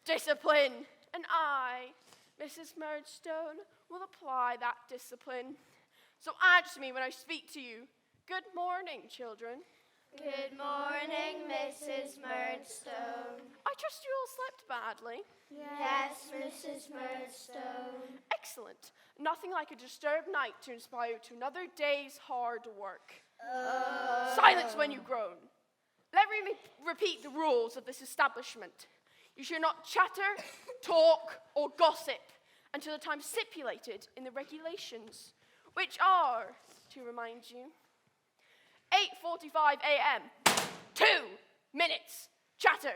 Discipline. And I, Mrs. Murdstone, will apply that discipline. So answer me when I speak to you. Good morning, children. Good morning, Mrs. Murdstone. I trust you all slept badly. Yes, Mrs. Murdstone. Excellent. Nothing like a disturbed night to inspire you to another day's hard work. Silence when you groan. Let me repeat the rules of this establishment. You shall not chatter, talk, or gossip until the time stipulated in the regulations, which are, to remind you, 8:45 a.m., 2 minutes chatter.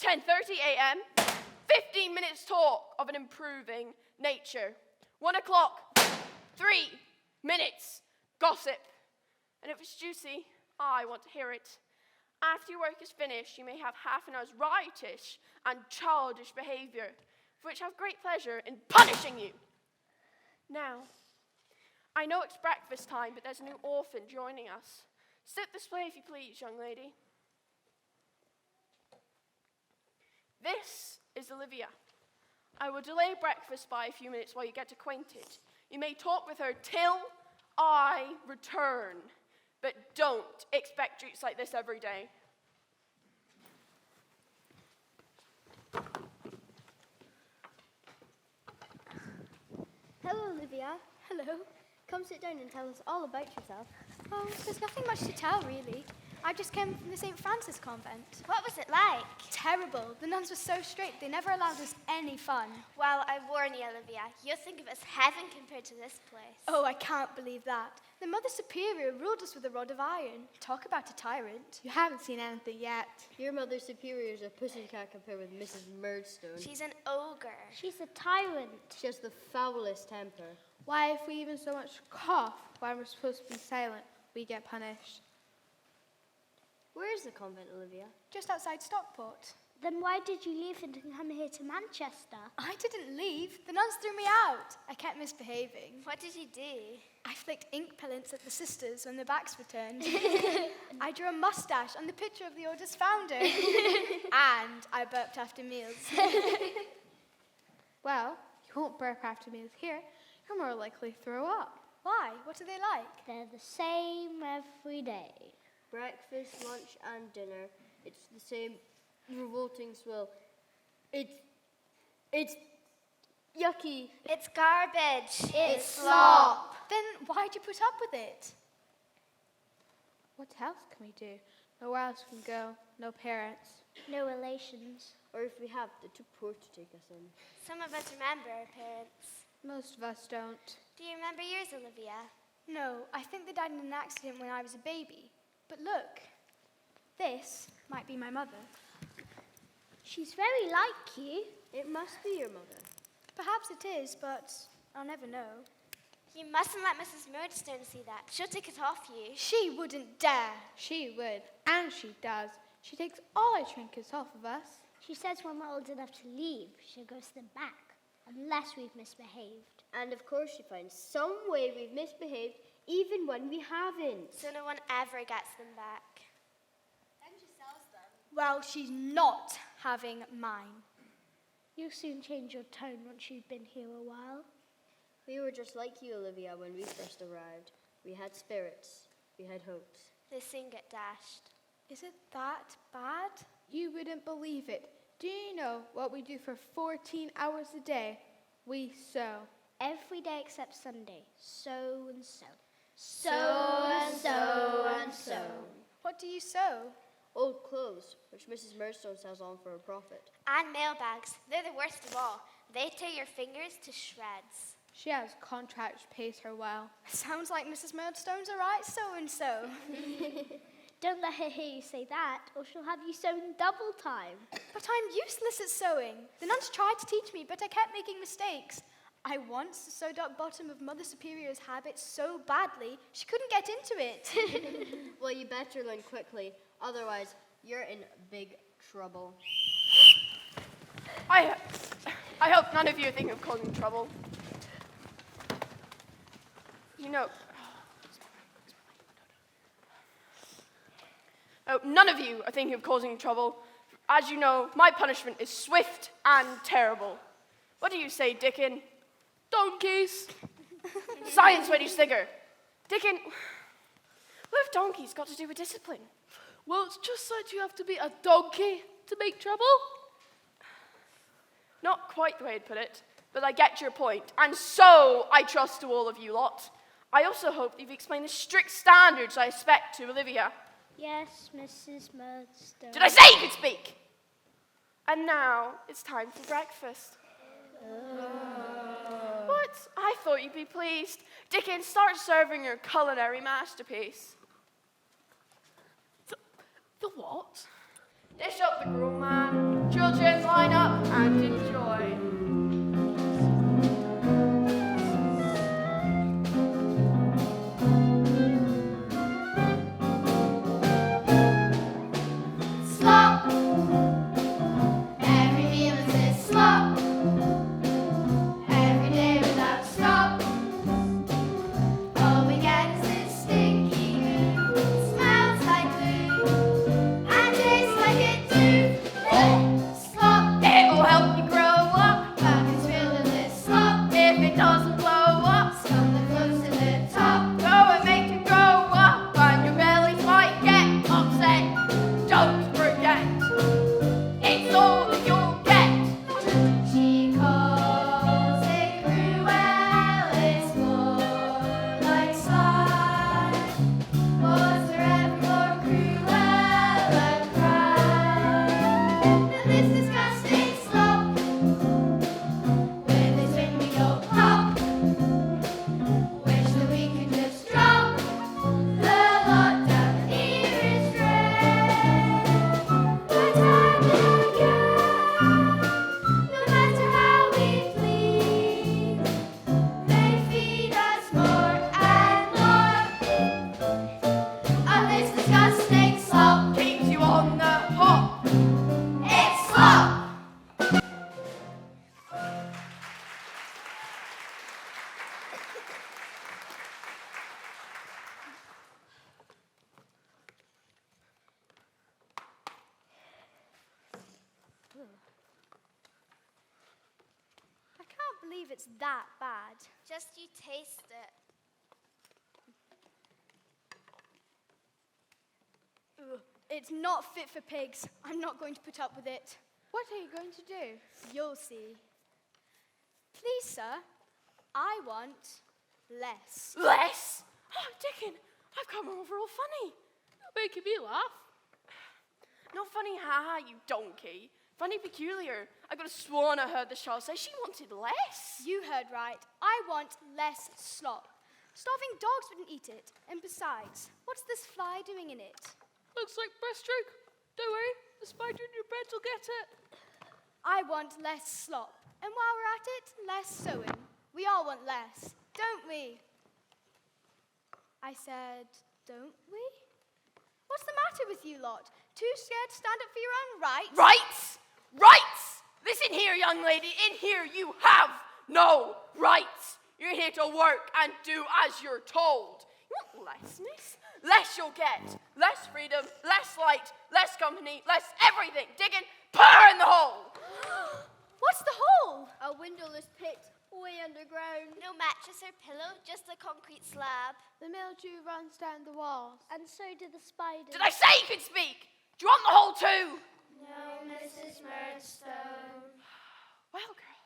10:30 a.m., 15 minutes talk of an improving nature. 1 o'clock, 3 minutes gossip. And if it's juicy, I want to hear it. After your work is finished, you may have half an hour's riotous and childish behavior, for which I have great pleasure in punishing you. Now, I know it's breakfast time, but there's a new orphan joining us. Sit this way if you please, young lady. This is Olivia. I will delay breakfast by a few minutes while you get acquainted. You may talk with her till I return, but don't expect treats like this every day. Hello, Olivia. Hello. Come sit down and tell us all about yourself. Oh, there's nothing much to tell, really. I just came from the St. Francis convent. What was it like? Terrible. The nuns were so strict, they never allowed us any fun. Well, I warn you, Olivia, you'll think of it as heaven compared to this place. Oh, I can't believe that. The Mother Superior ruled us with a rod of iron. Talk about a tyrant. You haven't seen anything yet. Your Mother Superior is a pussycat compared with Mrs. Murdstone. She's an ogre. She's a tyrant. She has the foulest temper. Why, if we even so much cough while we're supposed to be silent, we get punished. Where is the convent, Olivia? Just outside Stockport. Then why did you leave and come here to Manchester? I didn't leave. The nuns threw me out. I kept misbehaving. What did you do? I flicked ink pellets at the sisters when their backs were turned. I drew a mustache on the picture of the oldest founder. And I burped after meals. Well, you won't burp after meals here. You're more likely to throw up. Why? What are they like? They're the same every day. Breakfast, lunch, and dinner. It's the same revolting swill. It's yucky. It's garbage. It's slop. Then why'd you put up with it? What else can we do? Nowhere else we can go. No parents. No relations. Or if we have, they're too poor to take us in. Some of us remember our parents. Most of us don't. Do you remember yours, Olivia? No, I think they died in an accident when I was a baby. But look, this might be my mother. She's very like you. It must be your mother. Perhaps it is, but I'll never know. You mustn't let Mrs. Murdstone see that. She'll take it off you. She wouldn't dare. She would, and she does. She takes all our trinkets off of us. She says when we're old enough to leave, she'll give us them back, unless we've misbehaved. And of course she finds some way we've misbehaved, even when we haven't. So no one ever gets them back. Well, she's not having mine. You'll soon change your tone once you've been here a while. We were just like you, Olivia, when we first arrived. We had spirits. We had hopes. They soon get dashed. Is it that bad? You wouldn't believe it. Do you know what we do for 14 hours a day? We sew. Every day except Sunday. So and so. So and so and so. What do you sew? Old clothes, which Mrs. Murdstone sells on for a profit. And mailbags. They're the worst of all. They tear your fingers to shreds. She has contract which pays her well. Sounds like Mrs. Murdstone's a right so-and-so. Don't let her hear you say that, or she'll have you sewn double time. But I'm useless at sewing. The nuns tried to teach me, but I kept making mistakes. I once sewed up bottom of Mother Superior's habit so badly, she couldn't get into it. Well, you better learn quickly. Otherwise, you're in big trouble. I hope none of you think of causing trouble. You know... Oh, none of you are thinking of causing trouble. As you know, my punishment is swift and terrible. What do you say, Dickon? Donkeys. Science, where do you snigger? Dickon, what have donkeys got to do with discipline? Well, it's just that you have to be a donkey to make trouble. Not quite the way I'd put it, but I get your point. And so I trust to all of you lot. I also hope that you've explained the strict standards I expect to Olivia. Yes, Mrs. Murdstone. Did I say you could speak? And now it's time for breakfast. What? I thought you'd be pleased. Dickon, start serving your culinary masterpiece. The what? Dish up the gruel, man. Children, line up and enjoy. Slop. Every meal is this slop. Every day without stop. All we get is this stinky goo. Smells like glue and tastes like it too. Slop. It'll help you grow up. Buckets filled with this slop. If it doesn't blow up, Scum that floats to the top. go and make it grow up. And your belly might get upset. Don't forget, it's all that you'll get. She calls it cruel, it's more like slime. Was there ever more cruel a crime than this disgusting slop? With his windy old pop, wish that we could just drop the lot down here is dread. But time again, no matter how we plead, they feed us more and more of this disgusting slop. Keeps you on the hop. It's slop! I can't believe it's that bad. Just you taste it. Ugh, it's not fit for pigs. I'm not going to put up with it. What are you going to do? You'll see. Please, sir, I want less. Less? Oh, Dickon, I've come over all funny. You're making me laugh. Not funny, ha, you donkey. Funny peculiar. I could have sworn I heard the child say she wanted less. You heard right. I want less slop. Starving dogs wouldn't eat it. And besides, what's this fly doing in it? Looks like breaststroke. Don't worry, the spider in your bed will get it. I want less slop. And while we're at it, less sewing. We all want less, don't we? I said, don't we? What's the matter with you lot? Too scared to stand up for your own rights? Rights? Rights! Listen here, young lady. In here you have no rights. You're here to work and do as you're told. You want less, miss? Less you'll get. Less freedom, less light, less company, less everything. Digging, put her in the hole. What's the hole? A windowless pit way underground. No mattress or pillow, just a concrete slab. The mildew runs down the walls. And so do the spiders. Did I say you could speak? Do you want the hole too? No, Mrs. Murdstone. Well, girl,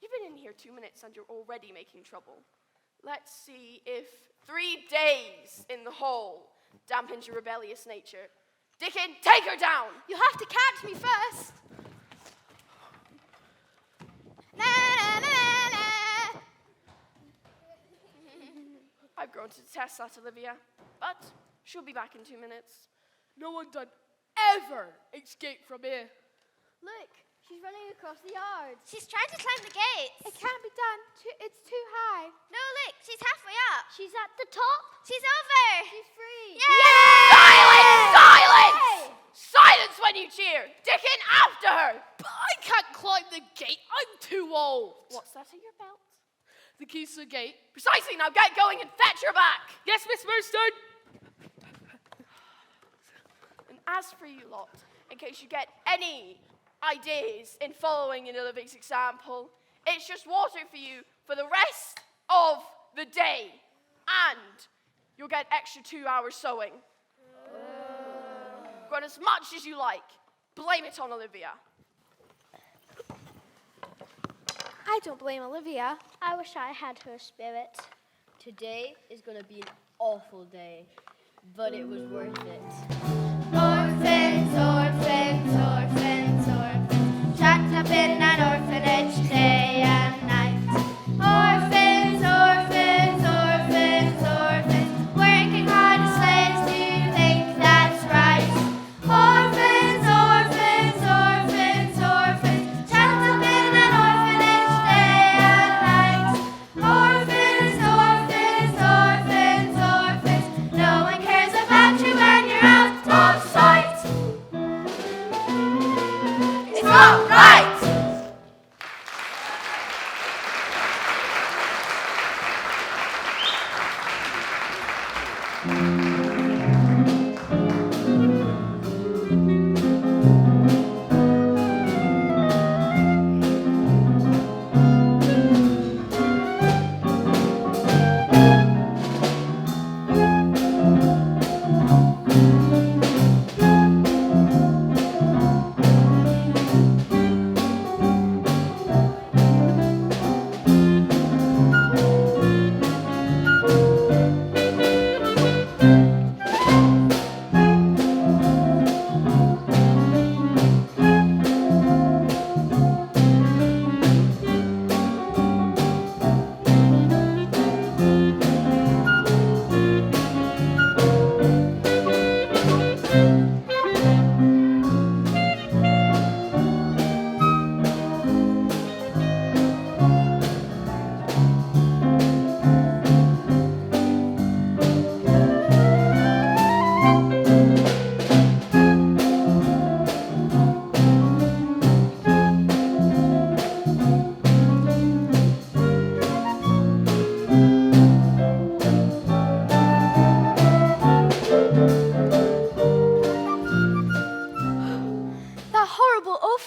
you've been in here 2 minutes and you're already making trouble. Let's see if 3 days in the hole dampens your rebellious nature. Dickon, take her down. You'll have to catch me first. Na, na, na, na. I've grown to detest that, Olivia, but she'll be back in 2 minutes. No one done ever escape from here. Look, she's running across the yard. She's trying to climb the gates. It can't be done. It's too high. No, look, she's halfway up. She's at the top. She's over. She's free. Yay! Silence! Silence! Silence when you cheer. Dickon, after her. But I can't climb the gate. I'm too old. What's that in your belt? The keys to the gate. Precisely, now get going and fetch her back. Yes, Miss Murdstone. And as for you lot, in case you get any ideas in following in Olivia's example, it's just water for you for the rest of the day. And you'll get extra 2 hours sewing. Run as much as you like. Blame it on Olivia. I don't blame Olivia. I wish I had her spirit. Today is going to be an awful day, but it was worth it. Orphans, orphans, orphans, orphans, shut up in an orphanage day and night. Orphans, orphans, orphans, orphans, working hard as slaves to think that's right. Orphans, orphans, orphans, orphans, shut up in an orphanage day and night. Orphans, orphans, orphans, orphans, no one cares about you when you're out of sight. It's not right.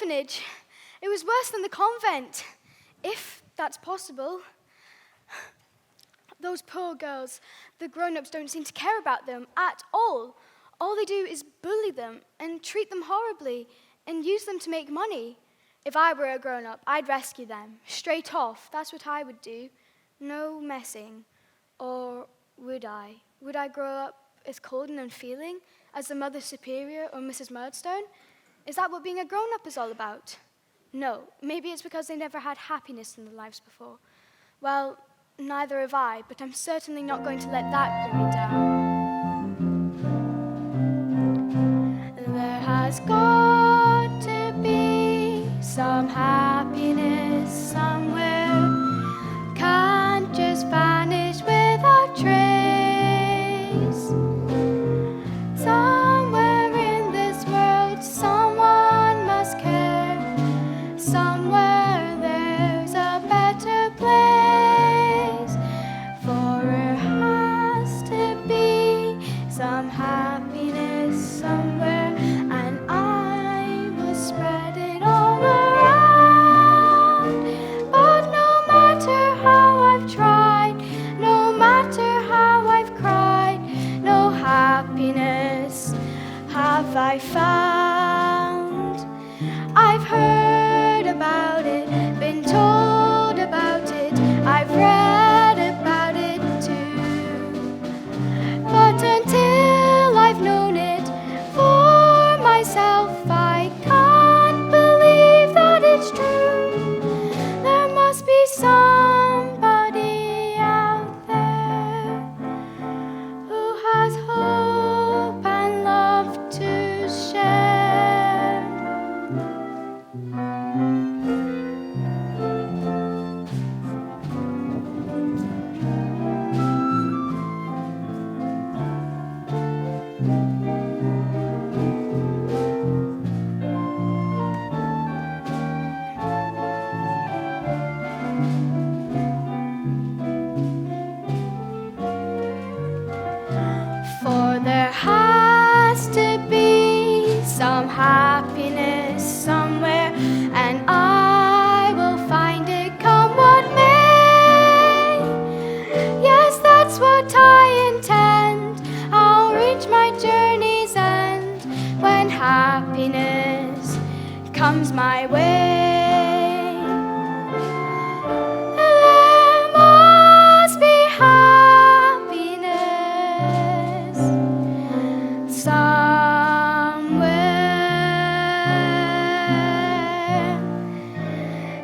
orphanage. It was worse than the convent, if that's possible. Those poor girls, the grown-ups don't seem to care about them at all. All they do is bully them and treat them horribly and use them to make money. If I were a grown-up, I'd rescue them, straight off. That's what I would do. No messing. Or would I? Would I grow up as cold and unfeeling as the Mother Superior or Mrs. Murdstone? Is that what being a grown-up is all about? No. Maybe it's because they never had happiness in their lives before. Well, neither have I, but I'm certainly not going to let that bring me down. There has got to be some happiness somewhere. Can't just vanish without trace. Somewhere in this world I've read about it too. But until I've known it for myself, I can't believe that it's true. There must be somebody out there who has hope and love to share. For there has to be some happiness somewhere, and I will find it come what may. Yes, that's what I intend. I'll reach my journey's end when happiness comes my way. There must be happiness somewhere,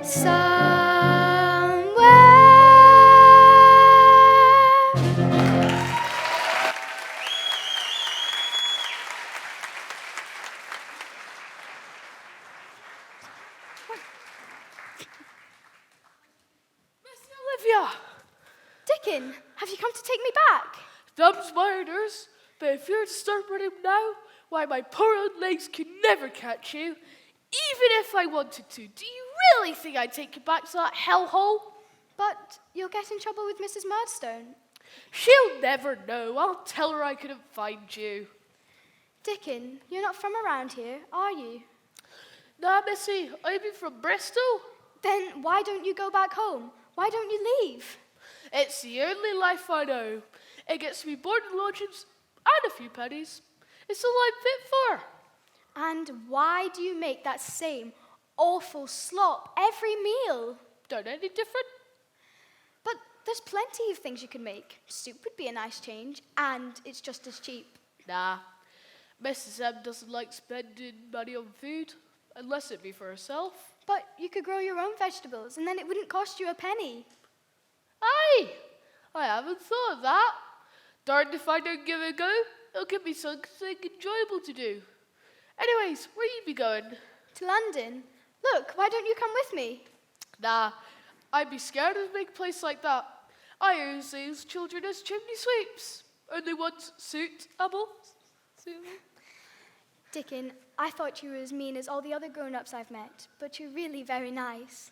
somewhere. Miss Olivia! Dickon, have you come to take me back? Them's my orders, but if you're to start running now, why, my poor old legs could never catch you. Even if I wanted to, do you really think I'd take you back to that hellhole? But you'll get in trouble with Mrs. Murdstone. She'll never know. I'll tell her I couldn't find you. Dickon, you're not from around here, are you? Nah, Missy, I'm from Bristol. Then why don't you go back home? Why don't you leave? It's the only life I know. It gets me board and lodgings and a few pennies. It's all I'm fit for. And why do you make that same awful slop every meal? Don't any different. But there's plenty of things you can make. Soup would be a nice change, and it's just as cheap. Nah, Mrs. M doesn't like spending money on food, unless it be for herself. But you could grow your own vegetables, and then it wouldn't cost you a penny. Aye, I haven't thought of that. Darned if I don't give it a go. It'll give me something enjoyable to do. Anyways, where you be going? To London? Look, why don't you come with me? Nah, I'd be scared of a big place like that. I always use children as chimney sweeps. Only once suitable. Dickon, I thought you were as mean as all the other grown-ups I've met, but you're really very nice.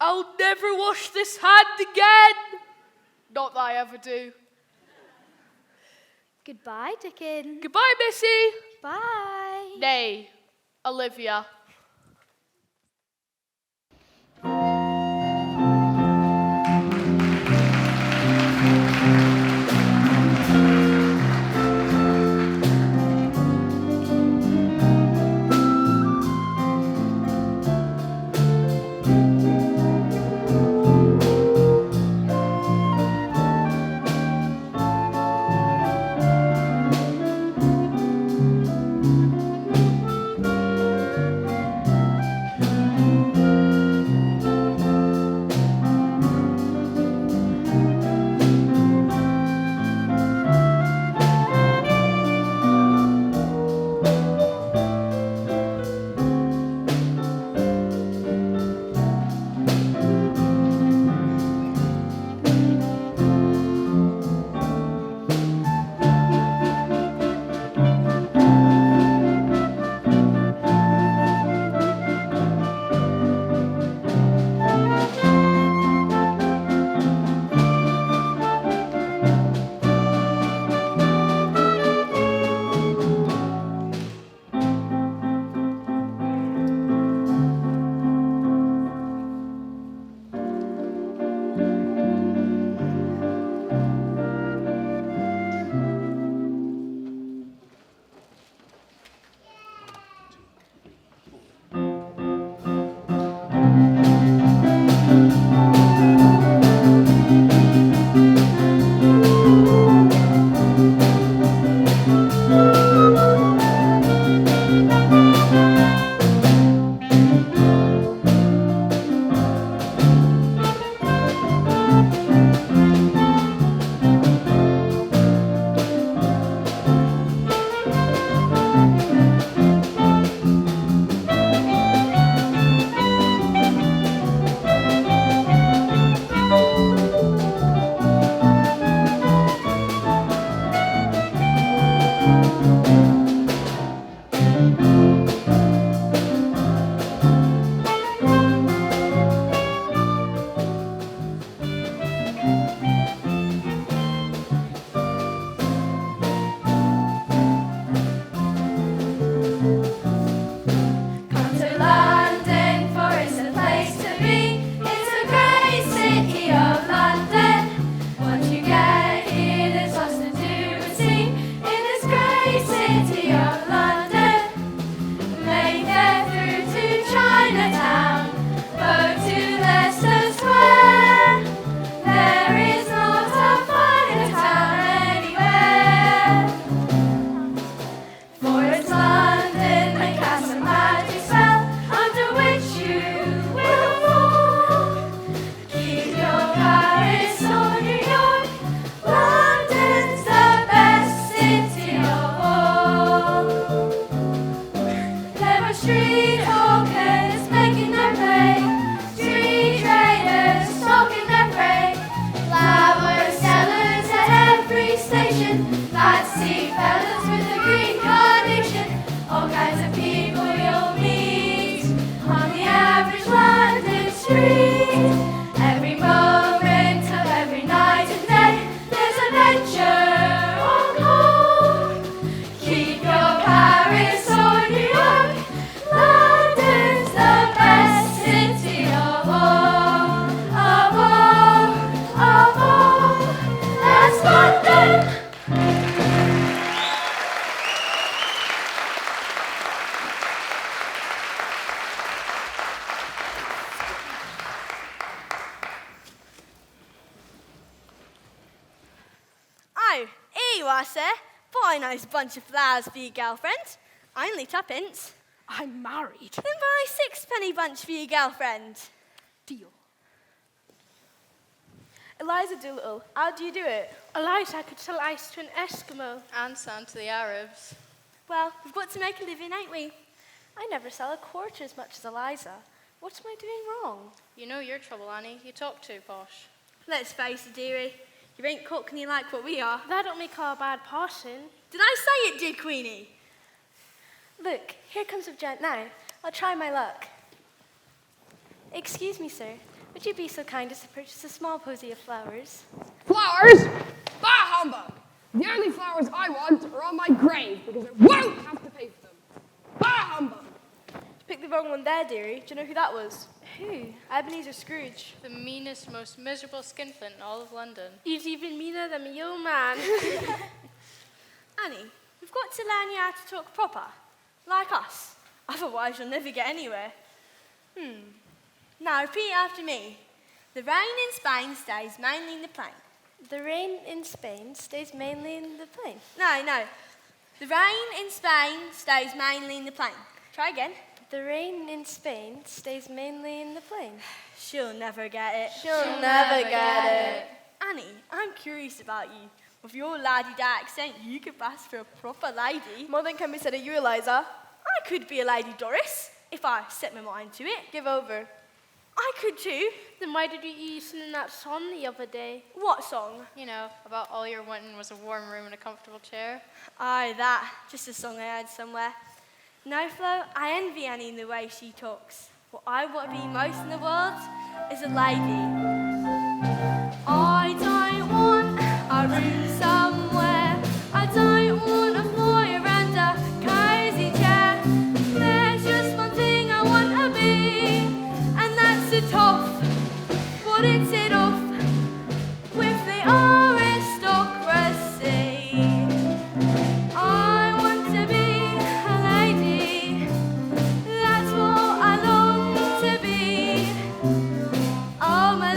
I'll never wash this hand again. Not that I ever do. Goodbye, Dickon. Goodbye, Missy. Bye. Nay, Olivia. Oh, here you are, sir. Buy a nice bunch of flowers for your girlfriend. Only tuppence. I'm married. Then buy a sixpenny bunch for your girlfriend. Deal. Eliza Doolittle, how do you do it? Eliza could sell ice to an Eskimo. And sand to the Arabs. Well, we've got to make a living, ain't we? I never sell a quarter as much as Eliza. What am I doing wrong? You know your trouble, Annie. You talk too posh. Let's face it, dearie. You ain't cockney like what we are. That don't make her a bad parson. Did I say it did, Queenie? Look, here comes a gent now. I'll try my luck. Excuse me, sir. Would you be so kind as to purchase a small posy of flowers? Flowers? Bah humbug! The only flowers I want are on my grave because I won't have to pay for them. Bah humbug! You picked the wrong one there, dearie. Do you know who that was? Who? Ebenezer Scrooge. The meanest, most miserable skinflint in all of London. He's even meaner than me old man. Annie, we've got to learn you how to talk proper. Like us. Otherwise you'll never get anywhere. Now repeat after me. The rain in Spain stays mainly in the plain. The rain in Spain stays mainly in the plain. No. The rain in Spain stays mainly in the plain. Try again. The rain in Spain stays mainly in the plain. She'll never get it. She'll never get it. Annie, I'm curious about you. With your laddie-da accent, you could pass for a proper lady. More than can be said of you, Eliza. I could be a Lady Doris, if I set my mind to it. Give over. I could too. Then why did you sing that song the other day? What song? You know, about all you're wanting was a warm room and a comfortable chair. Aye, that. Just a song I heard somewhere. No, Flo, I envy Annie in the way she talks. What I want to be most in the world is a lady. I don't want a room somewhere. I don't want a fire and a cozy chair. There's just one thing I want to be, and that's a toff. What is it off with the aristocracy? I want to be a lady. That's what I long to be. Oh, my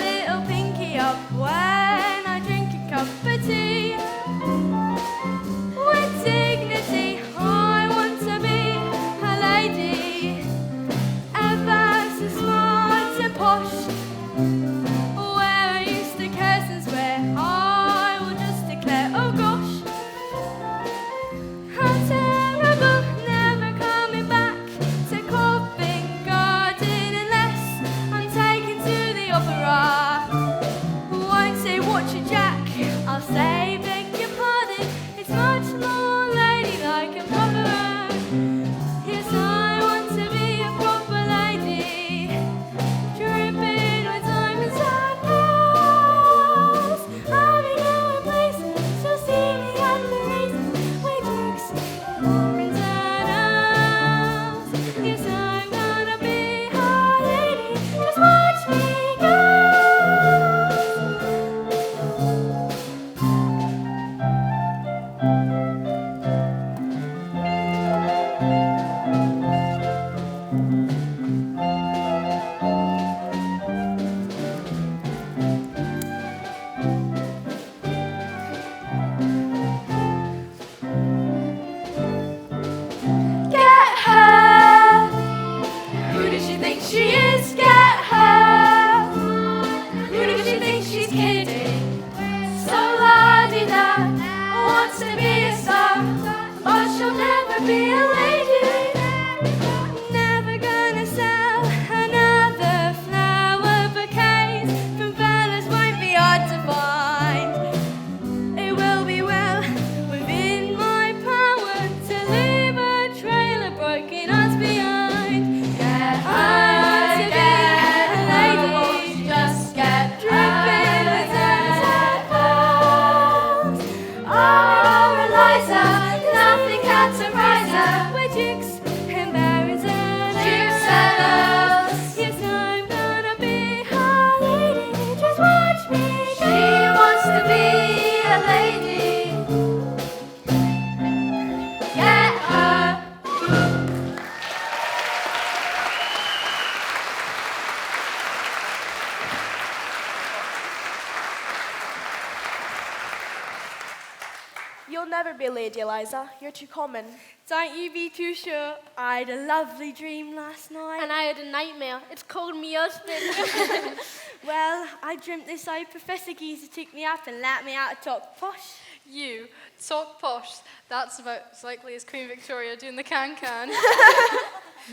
You'll never be a lady, Eliza. You're too common. Don't you be too sure. I had a lovely dream last night. And I had a nightmare. It's called me husband. Well, I dreamt this old Professor Geezer took me up and let me out to talk posh. You talk posh. That's about as likely as Queen Victoria doing the can-can.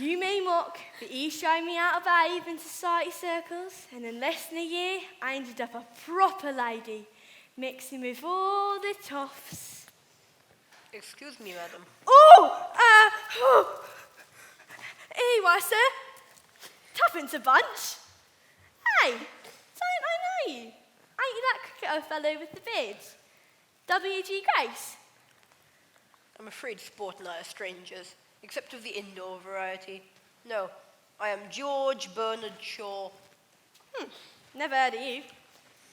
You may mock, but he showed me how to behave in society circles, and in less than a year, I ended up a proper lady, mixing with all the toffs. Excuse me, madam. Here you are, sir. Tuppence a bunch. Hey, don't I know you? Ain't you that cricketer fellow with the beard? W.G. Grace? I'm afraid sport and I are strangers, except of the indoor variety. No, I am George Bernard Shaw. Never heard of you.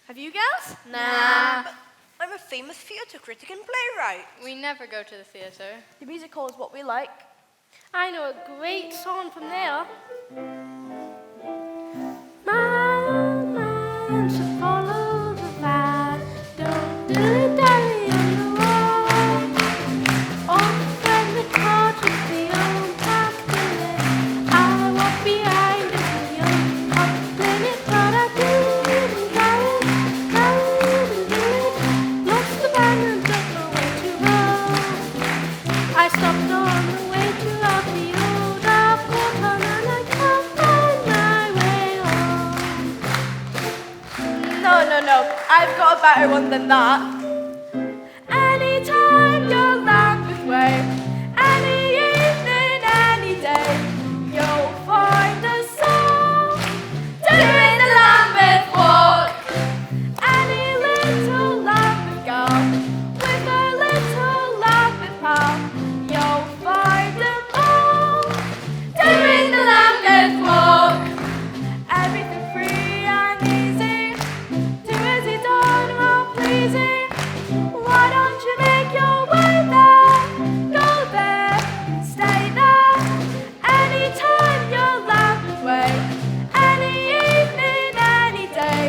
Have you girls? Nah. But I'm a famous theatre critic and playwright. We never go to the theatre. The music hall is what we like. I know a great song from there. Man should follow the path. Don't dilly-dally on the wall. Often the cart with the old path in it. I walk behind the young hop in it, but I didn't carry. Lost the band and don't know where to go. I stopped on the way to up the old airport and I can't find my way home. No. I've got a better one than that. Anytime you're Lambeth Way, any evening, any day, you'll find a soul doing the Lambeth walk. Any little Lambeth girl with a little Lambeth pal, you'll find them all doing the Lambeth walk. Everything free and easy, do as you don't well pleasing. Why don't you make your way there? Go there, stay there. Anytime you're Lambeth Way, any evening, any day,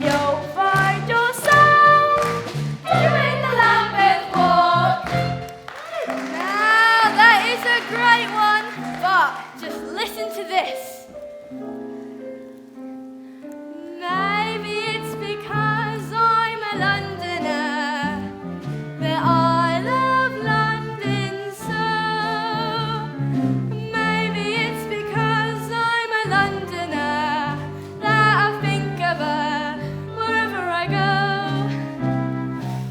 you'll find yourself doing the Lambeth walk. Now that is a great one, but just listen to this. Maybe it's because I'm a Londoner that I love London so. Maybe it's because I'm a Londoner that I think of her wherever I go.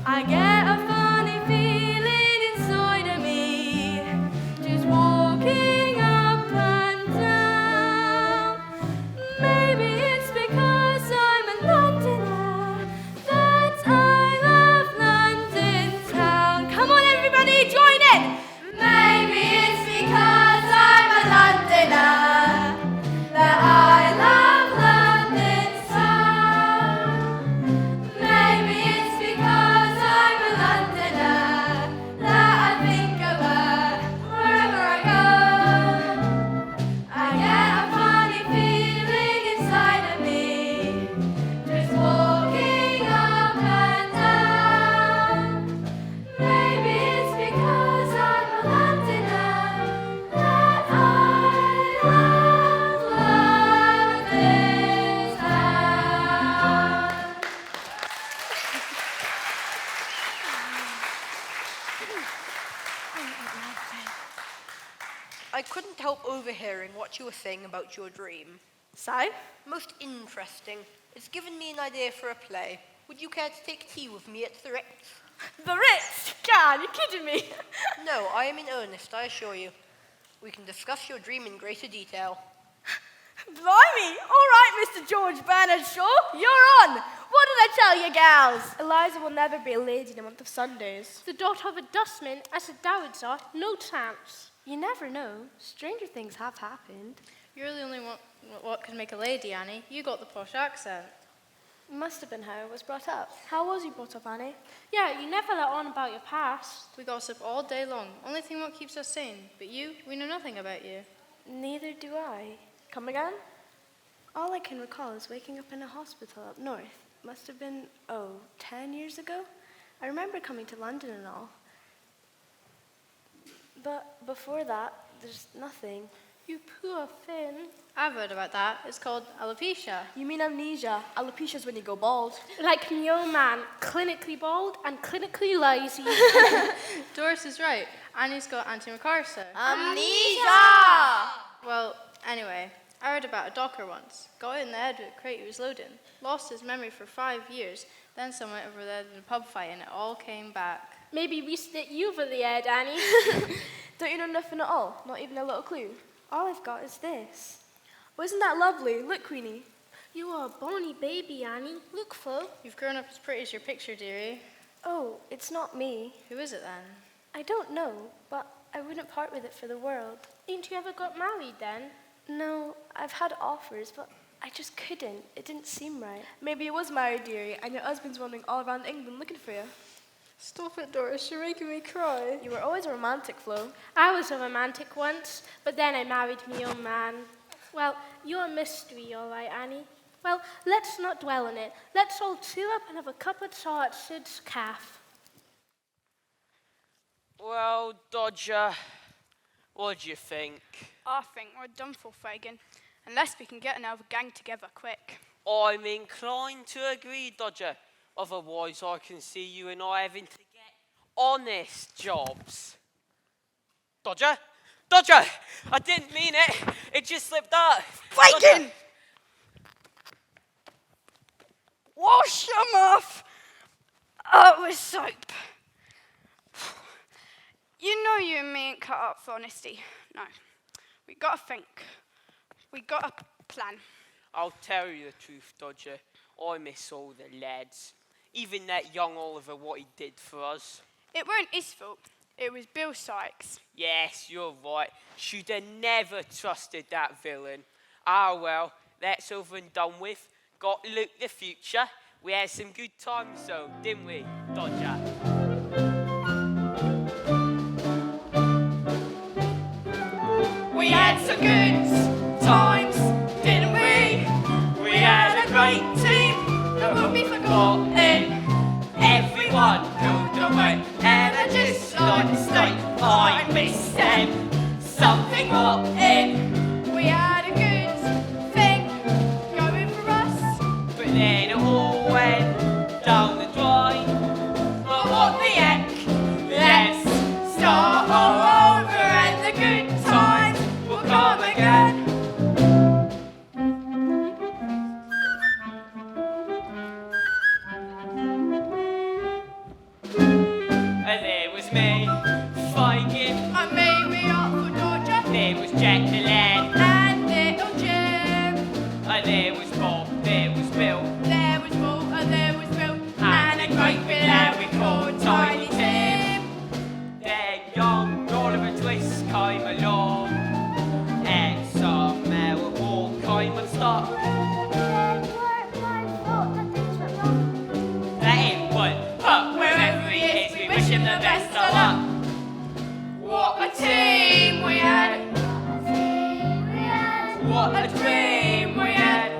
I get a funny feeling inside of me, just walking up and down. Maybe it's because I'm a Londoner that I love London town. Come on, everybody, join in. Maybe it's because I'm a Londoner that I love London town. Maybe it's because I'm a Londoner that I think of her wherever I go. I get a funny feeling inside of me, just walking up and down. Maybe it's because I'm a Londoner that I love London town. I couldn't help overhearing what you were saying about your dream. So? Most interesting. It's given me an idea for a play. Would you care to take tea with me at the Ritz? The Ritz? God, you're kidding me. No, I am in earnest, I assure you. We can discuss your dream in greater detail. Blimey! All right, Mr. George Bernard Shaw, you're on. What did I tell you, gals? Eliza will never be a lady in a month of Sundays. The daughter of a dustman, as the Dowards are, no chance. You never know. Stranger things have happened. You're the only one what could make a lady, Annie. You got the posh accent. Must have been how I was brought up. How was you brought up, Annie? Yeah, you never let on about your past. We gossip all day long. Only thing what keeps us sane. But you, we know nothing about you. Neither do I. Come again? All I can recall is waking up in a hospital up north. Must have been, 10 years ago. I remember coming to London and all. But before that, there's nothing. You poor Finn. I've heard about that. It's called alopecia. You mean amnesia? Alopecia's when you go bald. Like me old man, clinically bald and clinically lazy. Doris is right. Annie's got antimacarsar. Amnesia! Well, anyway, I heard about a docker once. Got hit in the head with a crate he was loading. Lost his memory for 5 years. Then someone went over there to the pub fight and it all came back. Maybe we stick you over the head, Annie. Don't you know nothing at all? Not even a little clue? All I've got is this. Oh, isn't that lovely? Look, Queenie. You are a bonny baby, Annie. Look, Flo. You've grown up as pretty as your picture, dearie. Oh, it's not me. Who is it then? I don't know, but I wouldn't part with it for the world. Ain't you ever got married then? No, I've had offers, but I just couldn't. It didn't seem right. Maybe you was married, dearie, and your husband's wandering all around England looking for you. Stop it, Doris. You're making me cry. You were always a romantic, Flo. I was a romantic once, but then I married me own man. Well, you're a mystery, all right, Annie. Well, let's not dwell on it. Let's all cheer up and have a cup of tea at Sid's calf. Well, Dodger, what do you think? I think we're done for, Fagin. Unless we can get another gang together quick. I'm inclined to agree, Dodger. Otherwise, I can see you and I having to get honest jobs. Dodger? Dodger! I didn't mean it. It just slipped out. Fagin! Wash them off with soap. You know you and me ain't cut up for honesty. No. We gotta think. We got a plan. I'll tell you the truth, Dodger. I miss all the lads. Even that young Oliver, what he did for us. It weren't his fault. It was Bill Sykes. Yes, you're right. Should have never trusted that villain. Ah, well, that's over and done with. Got Luke the future. We had some good times, though, didn't we, Dodger? We had some good times, didn't we? We had a great team that won't be forgotten. Everyone pulled away, and I just like to state I miss them. Something rotten. We had a good thing going for us, but then it all went down the drain. But what the heck? Let's start all over, and the good times will come again. And there was me, Fagin. And maybe Artful Dodger. There was Jack the lad. And little Jim. And there was Bob. There was Bill. There was Paul, and there was Bill. And a great big lad we called Tiny Tim. Then young Oliver Twist came along. And somehow it all came unstuck. That it would, but wherever he is, we wish him the best of luck. What a team we had. What a dream we had.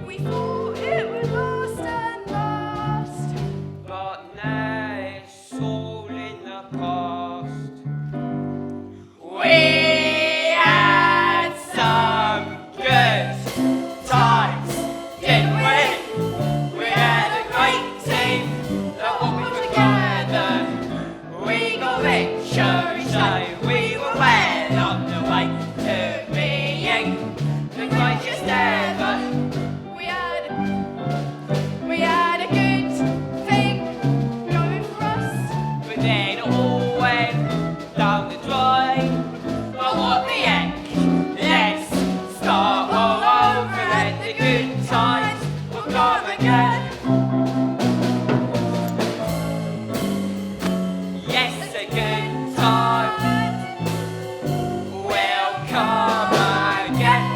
We thought it was lost and lost. But now it's all in the past. We had some good times, didn't we? We had a great team that all put together. We got richer each day. We were well on the way to being the greatest ever. We had a good thing going for us, But then it all went down the drain. but what the heck? Let's start all over, and the good times will come again. Yes, a good time will come again.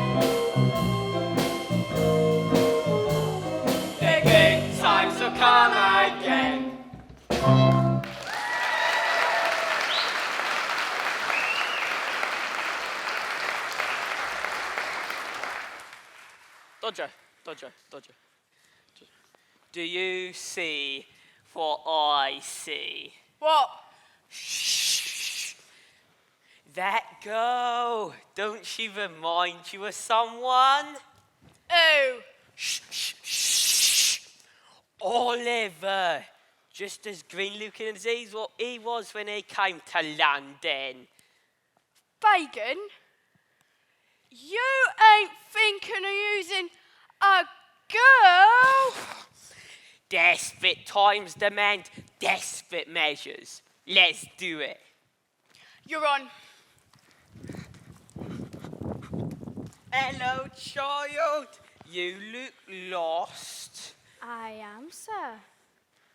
The good times will come again. Dodger. Do you see what I see? What? Shh. Let go. Don't she remind you of someone? Oh. Shh, shh, shh. Oliver. Just as green looking as he was when he came to Landan. Fagin, you ain't thinking of using a girl? Desperate times demand desperate measures. Let's do it. You're on. Hello, child. You look lost. I am, sir.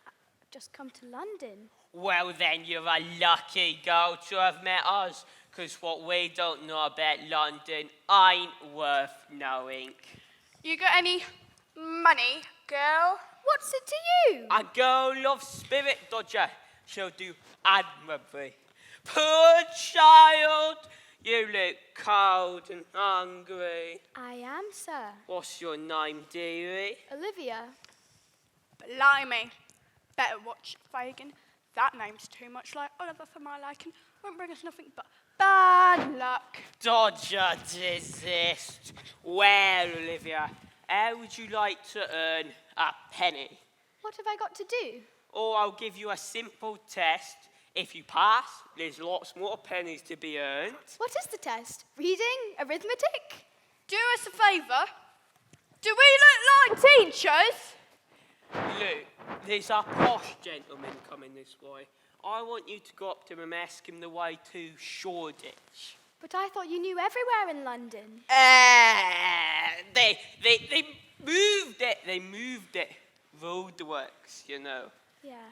I've just come to London. Well, then you're a lucky girl to have met us, because what we don't know about London ain't worth knowing. You got any money, girl? What's it to you? A girl of spirit, Dodger. She'll do admirably. Poor child, you look cold and hungry. I am, sir. What's your name, dearie? Olivia. Blimey. Better watch it, Fagin. That name's too much like Oliver for my liking. Won't bring us nothing but bad luck. Dodger desist. Well, Olivia, how would you like to earn a penny? What have I got to do? Or I'll give you a simple test. If you pass, there's lots more pennies to be earned. What is the test? Reading? Arithmetic? Do us a favour. Do we look like teachers? Look, there's a posh gentleman coming this way. I want you to go up to him and ask him the way to Shoreditch. But I thought you knew everywhere in London. They moved it. They moved it. Roadworks, you know. Yeah.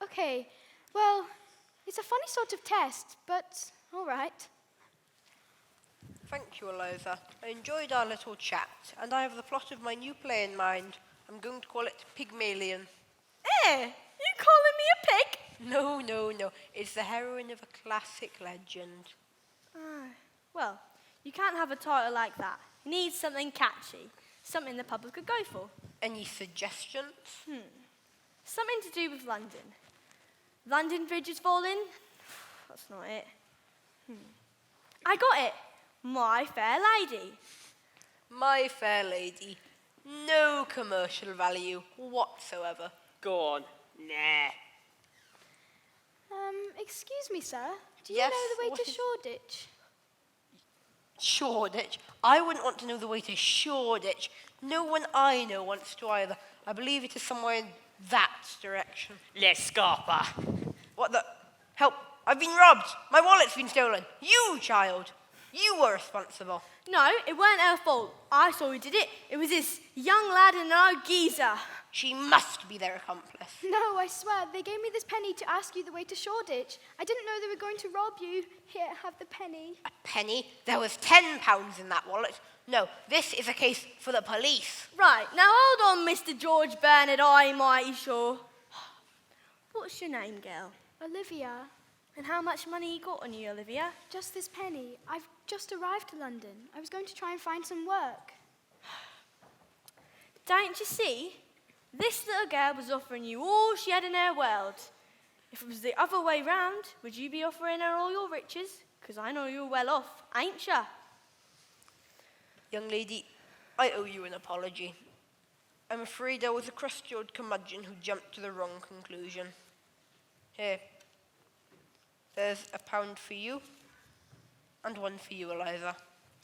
Okay. Well, it's a funny sort of test, but all right. Thank you, Eliza. I enjoyed our little chat, and I have the plot of my new play in mind. I'm going to call it Pygmalion. You calling me a pig? No. It's the heroine of a classic legend. Well, you can't have a title like that. You need something catchy, something the public could go for. Any suggestions? Something to do with London. London Bridge is falling? That's not it. I got it. My Fair Lady. My Fair Lady. No commercial value whatsoever. Go on. Nah. Excuse me, sir. Do you Yes, know the way what to is- Shoreditch? Shoreditch? I wouldn't want to know the way to Shoreditch. No one I know wants to either. I believe it is somewhere in that direction. Let's scarper. What the? Help! I've been robbed! My wallet's been stolen! You, child! You were responsible. No, it weren't our fault. I saw who did it. It was this young lad and an old geezer. She must be their accomplice. No, I swear, they gave me this penny to ask you the way to Shoreditch. I didn't know they were going to rob you. Here, have the penny. A penny? There was £10 in that wallet. No, this is a case for the police. Right, now hold on, Mr. George Bernard, I'm mighty sure. What's your name, girl? Olivia. And how much money you got on you, Olivia? Just this penny. I've just arrived to London. I was going to try and find some work. Don't you see? This little girl was offering you all she had in her world. If it was the other way round, would you be offering her all your riches? Because I know you're well off, ain't ya? Young lady, I owe you an apology. I'm afraid I was a crusty-old curmudgeon who jumped to the wrong conclusion. Here. There's £1 for you, and one for you, Eliza.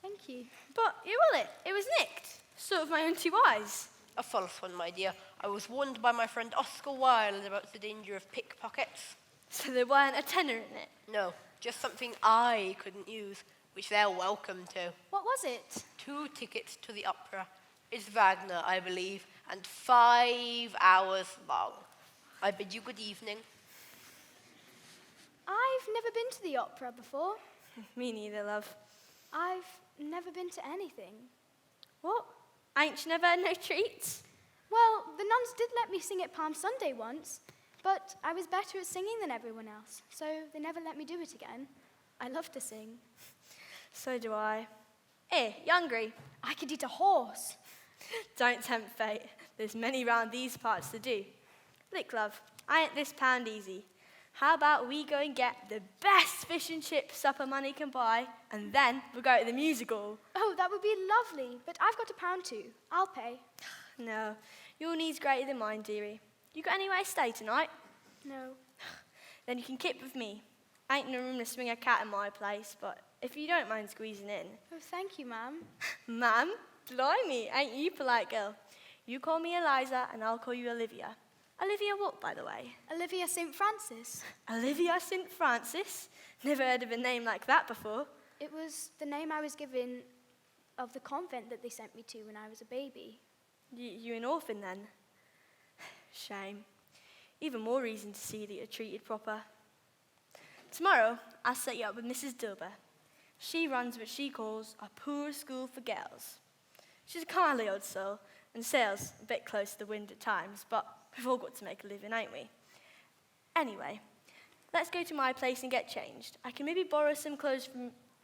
Thank you. But your wallet, it was nicked. Sort of my own two eyes. A false one, my dear. I was warned by my friend Oscar Wilde about the danger of pickpockets. So there weren't a tenner in it? No, just something I couldn't use, which they're welcome to. What was it? 2 tickets to the opera. It's Wagner, I believe, and 5 hours long. I bid you good evening. I've never been to the opera before. Me neither, love. I've never been to anything. What? Ain't you never had no treats? Well, the nuns did let me sing at Palm Sunday once, but I was better at singing than everyone else, so they never let me do it again. I love to sing. So do I. Here, you hungry? I could eat a horse. Don't tempt fate. There's many round these parts to do. Look, love, I ain't this pound easy. How about we go and get the best fish and chip supper money can buy, and then we'll go to the musical. Oh, that would be lovely, but I've got £1 too. I'll pay. No, your need's greater than mine, dearie. You got anywhere to stay tonight? No. Then you can kip with me. Ain't no room to swing a cat in my place, but if you don't mind squeezing in. Oh, thank you, ma'am. Ma'am? Blimey, ain't you polite, girl? You call me Eliza, and I'll call you Olivia. Olivia what, by the way? Olivia St. Francis. Olivia St. Francis? Never heard of a name like that before. It was the name I was given of the convent that they sent me to when I was a baby. You an orphan, then? Shame. Even more reason to see that you're treated proper. Tomorrow, I'll set you up with Mrs. Dilber. She runs what she calls a poor school for girls. She's a kindly old soul and sails a bit close to the wind at times, but we've all got to make a living, ain't we? Anyway, let's go to my place and get changed. I can maybe borrow some clothes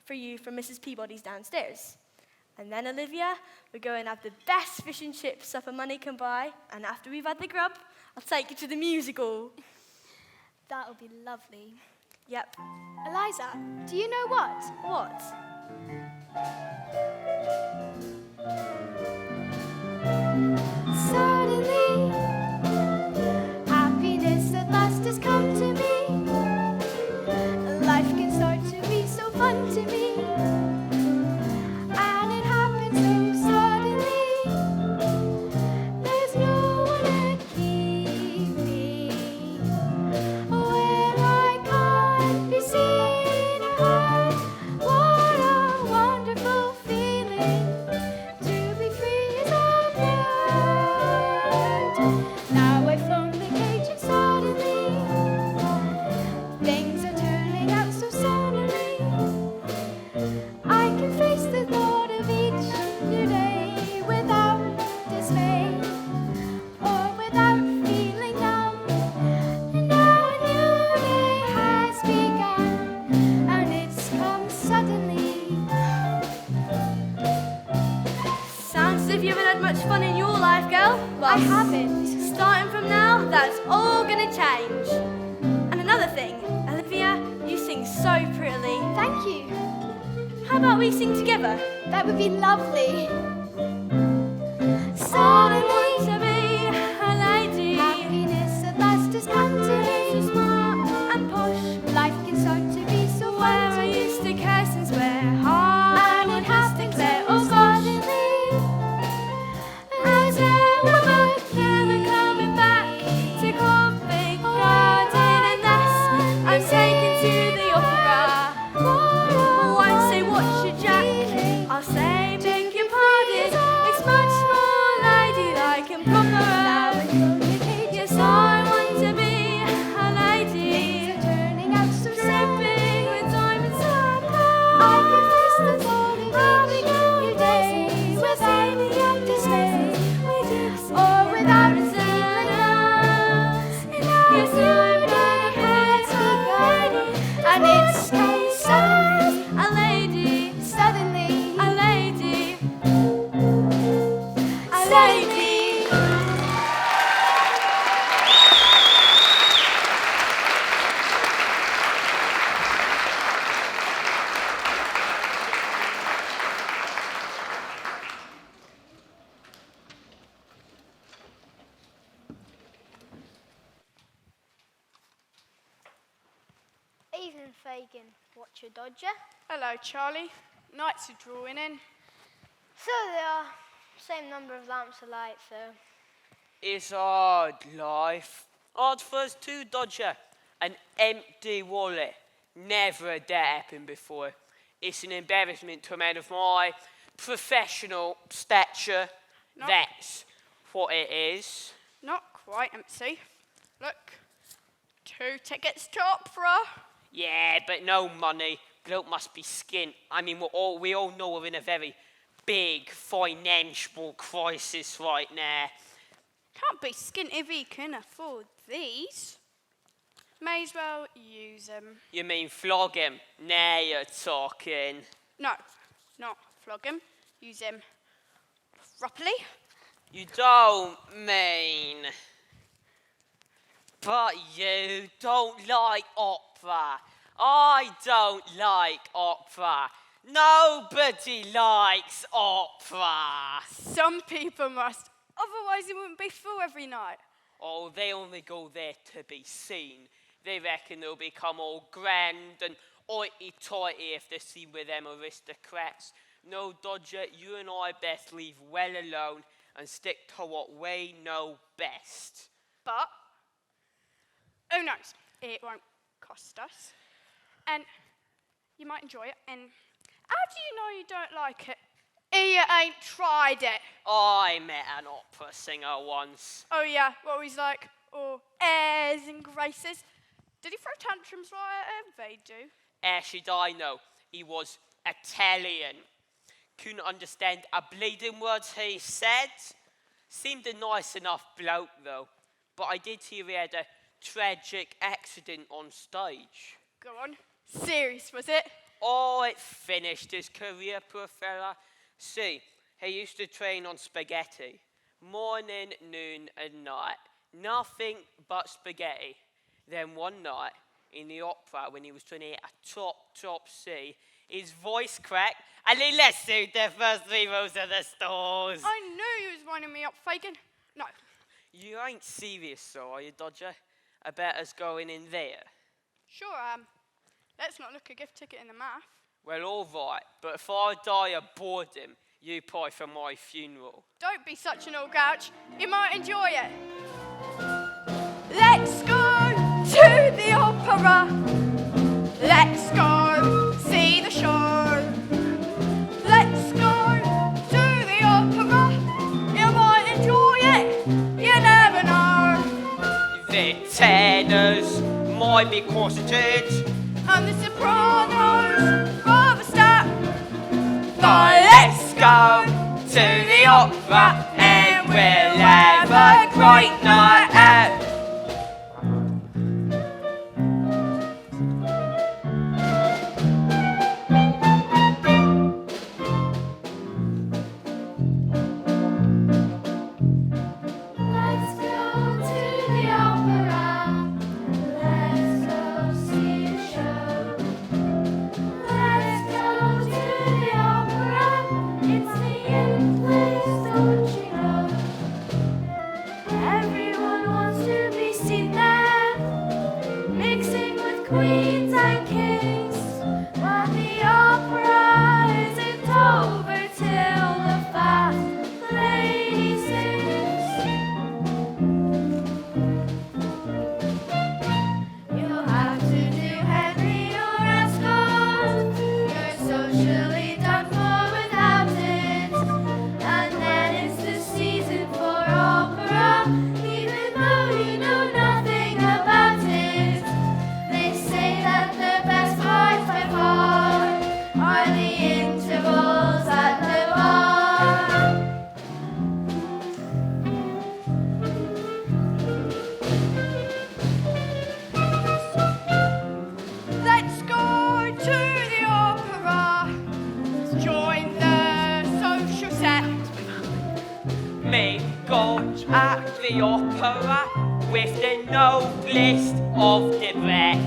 for you from Mrs. Peabody's downstairs. And then, Olivia, we're going to have the best fish and chips supper money can buy, and after we've had the grub, I'll take you to the musical. That'll be lovely. Yep. Eliza, do you know what? What? Suddenly, happiness at last has come to me. Life can start to be so fun to me. And it happens so suddenly. There's no one to keep me where I can't be seen or heard. What a wonderful feeling to be free as a bird. Now I've flown the cage and suddenly things are turning out so suddenly. I can face the thought of each new day without dismay or without feeling numb. And now a new day has begun, and it's come suddenly. Sounds as if you haven't had much fun in your life, girl. Well, I haven't. Starting from now, that's all gonna change. And another thing, Olivia, you sing so prettily. Thank you. How about we sing together? That would be lovely. Suddenly, To be a lady, happiness at last has come to me. smart and posh, Life can start to be so where fun I to me. used to curse and swear hard. And it happens declare, so oh gosh, suddenly. As a woman never coming back to Covent Garden unless I'm taken to the opera. I won't say what's your jack, I'll say beg your pardon. It's much more ladylike and proper. Yes, I want to be a lady, turning out so dripping with diamonds and I can pearls. face the thought of each new day without dismay or without a feeling numb. And now Yes, a new day has begun, and it's come suddenly, a lady, suddenly, a lady, a lady. Evening, Fagin. What's your dodger? Hello, Charlie. Nights are drawing in. So they are. Same number of lamps alight, so. It's hard life. Hard first too, Dodger. An empty wallet. Never had that happened before. It's an embarrassment to a man of my professional stature. No. That's what it is. Not quite empty. Look, 2 tickets to opera. Yeah, but no money. Bloke must be skint. I mean, we all know we're in a very big financial crisis right now. Can't be skint if he can afford these. May as well use them. You mean flog him? Now you're talking. No, not flog him. Use them properly. You don't mean... But you don't like opera. I don't like opera. Nobody likes opera. Some people must, otherwise it wouldn't be full every night. Oh, they only go there to be seen. They reckon they'll become all grand and hoity-toity if they're seen with them aristocrats. No, Dodger, you and I best leave well alone and stick to what we know best. But, who knows, it won't cost us. And you might enjoy it. And how do you know you don't like it? You ain't tried it. I met an opera singer once. Oh yeah, what he's like, or airs and graces. Did he throw tantrums like they do? Should I know? He was Italian. Couldn't understand a bleeding word he said. Seemed a nice enough bloke though. But I did hear he had a tragic accident on stage. Go on. Serious, was it? Oh, it finished his career, poor fella. See, he used to train on spaghetti. Morning, noon and night. Nothing but spaghetti. Then one night, in the opera, when he was trying to hit a top C, his voice cracked and he lassoed the first 3 rows of the stalls. I knew you was winding me up, Fagin. No. You ain't serious, so are you, Dodger? About us going in there? Sure, let's not look a gift ticket in the mouth. Well, all right, but if I die of boredom, you pay for my funeral. Don't be such an old grouch. You might enjoy it. Let's go to the opera. Let's go see the show. Let's go to the opera. You might enjoy it. You never know. The tenors might be corseted, And the sopranos rather stop. but let's go to the opera and we'll have a great night out. Let's go to the opera. Let's go see the show. Let's go to the opera. It's the in place, don't you know? Everyone wants to be seen there, mixing with queens and kings. While the opera isn't over till the fat lady sings. You'll have to do Henry or Ascot. You're socially done for without it. And then it's the season for opera, even though you know nothing about it. They say that the best parts by far are the intervals at the bar. Let's go to the opera. Join the social set. Me go at the opera with the noblest of the breath.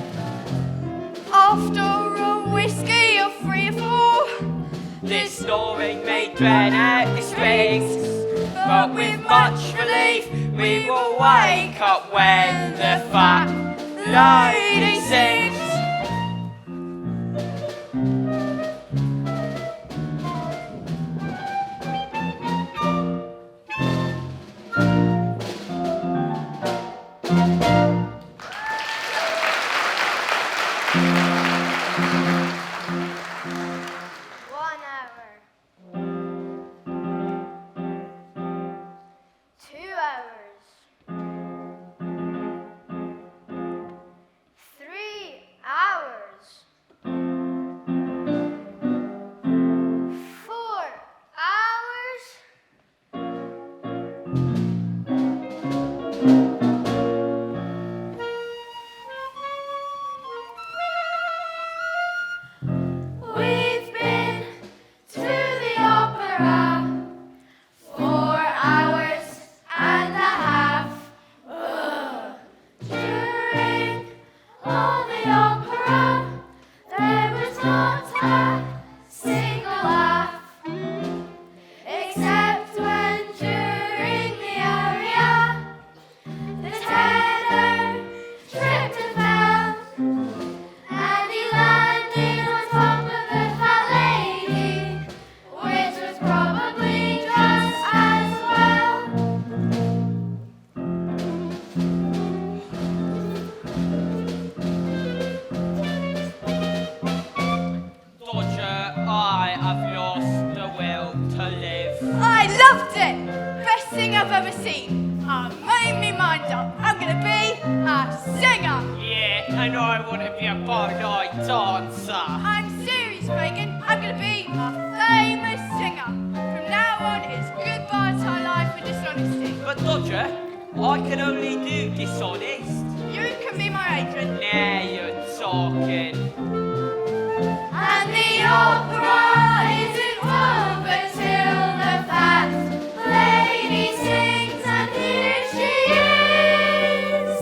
After a whiskey of 3 or 4, The snoring may drown out the strings, but with much relief we will wake up when the fat lady sings. scene. I made me mind up. I'm gonna be a singer. Yeah, and I want to be a ballad dancer. I'm serious, Fagin. I'm gonna be a famous singer. From now on, it's goodbye to life and dishonesty. But Dodger, I can only do dishonest. You can be my agent. Now you're talking. And the opera isn't over till the fat lady sings, and here she is.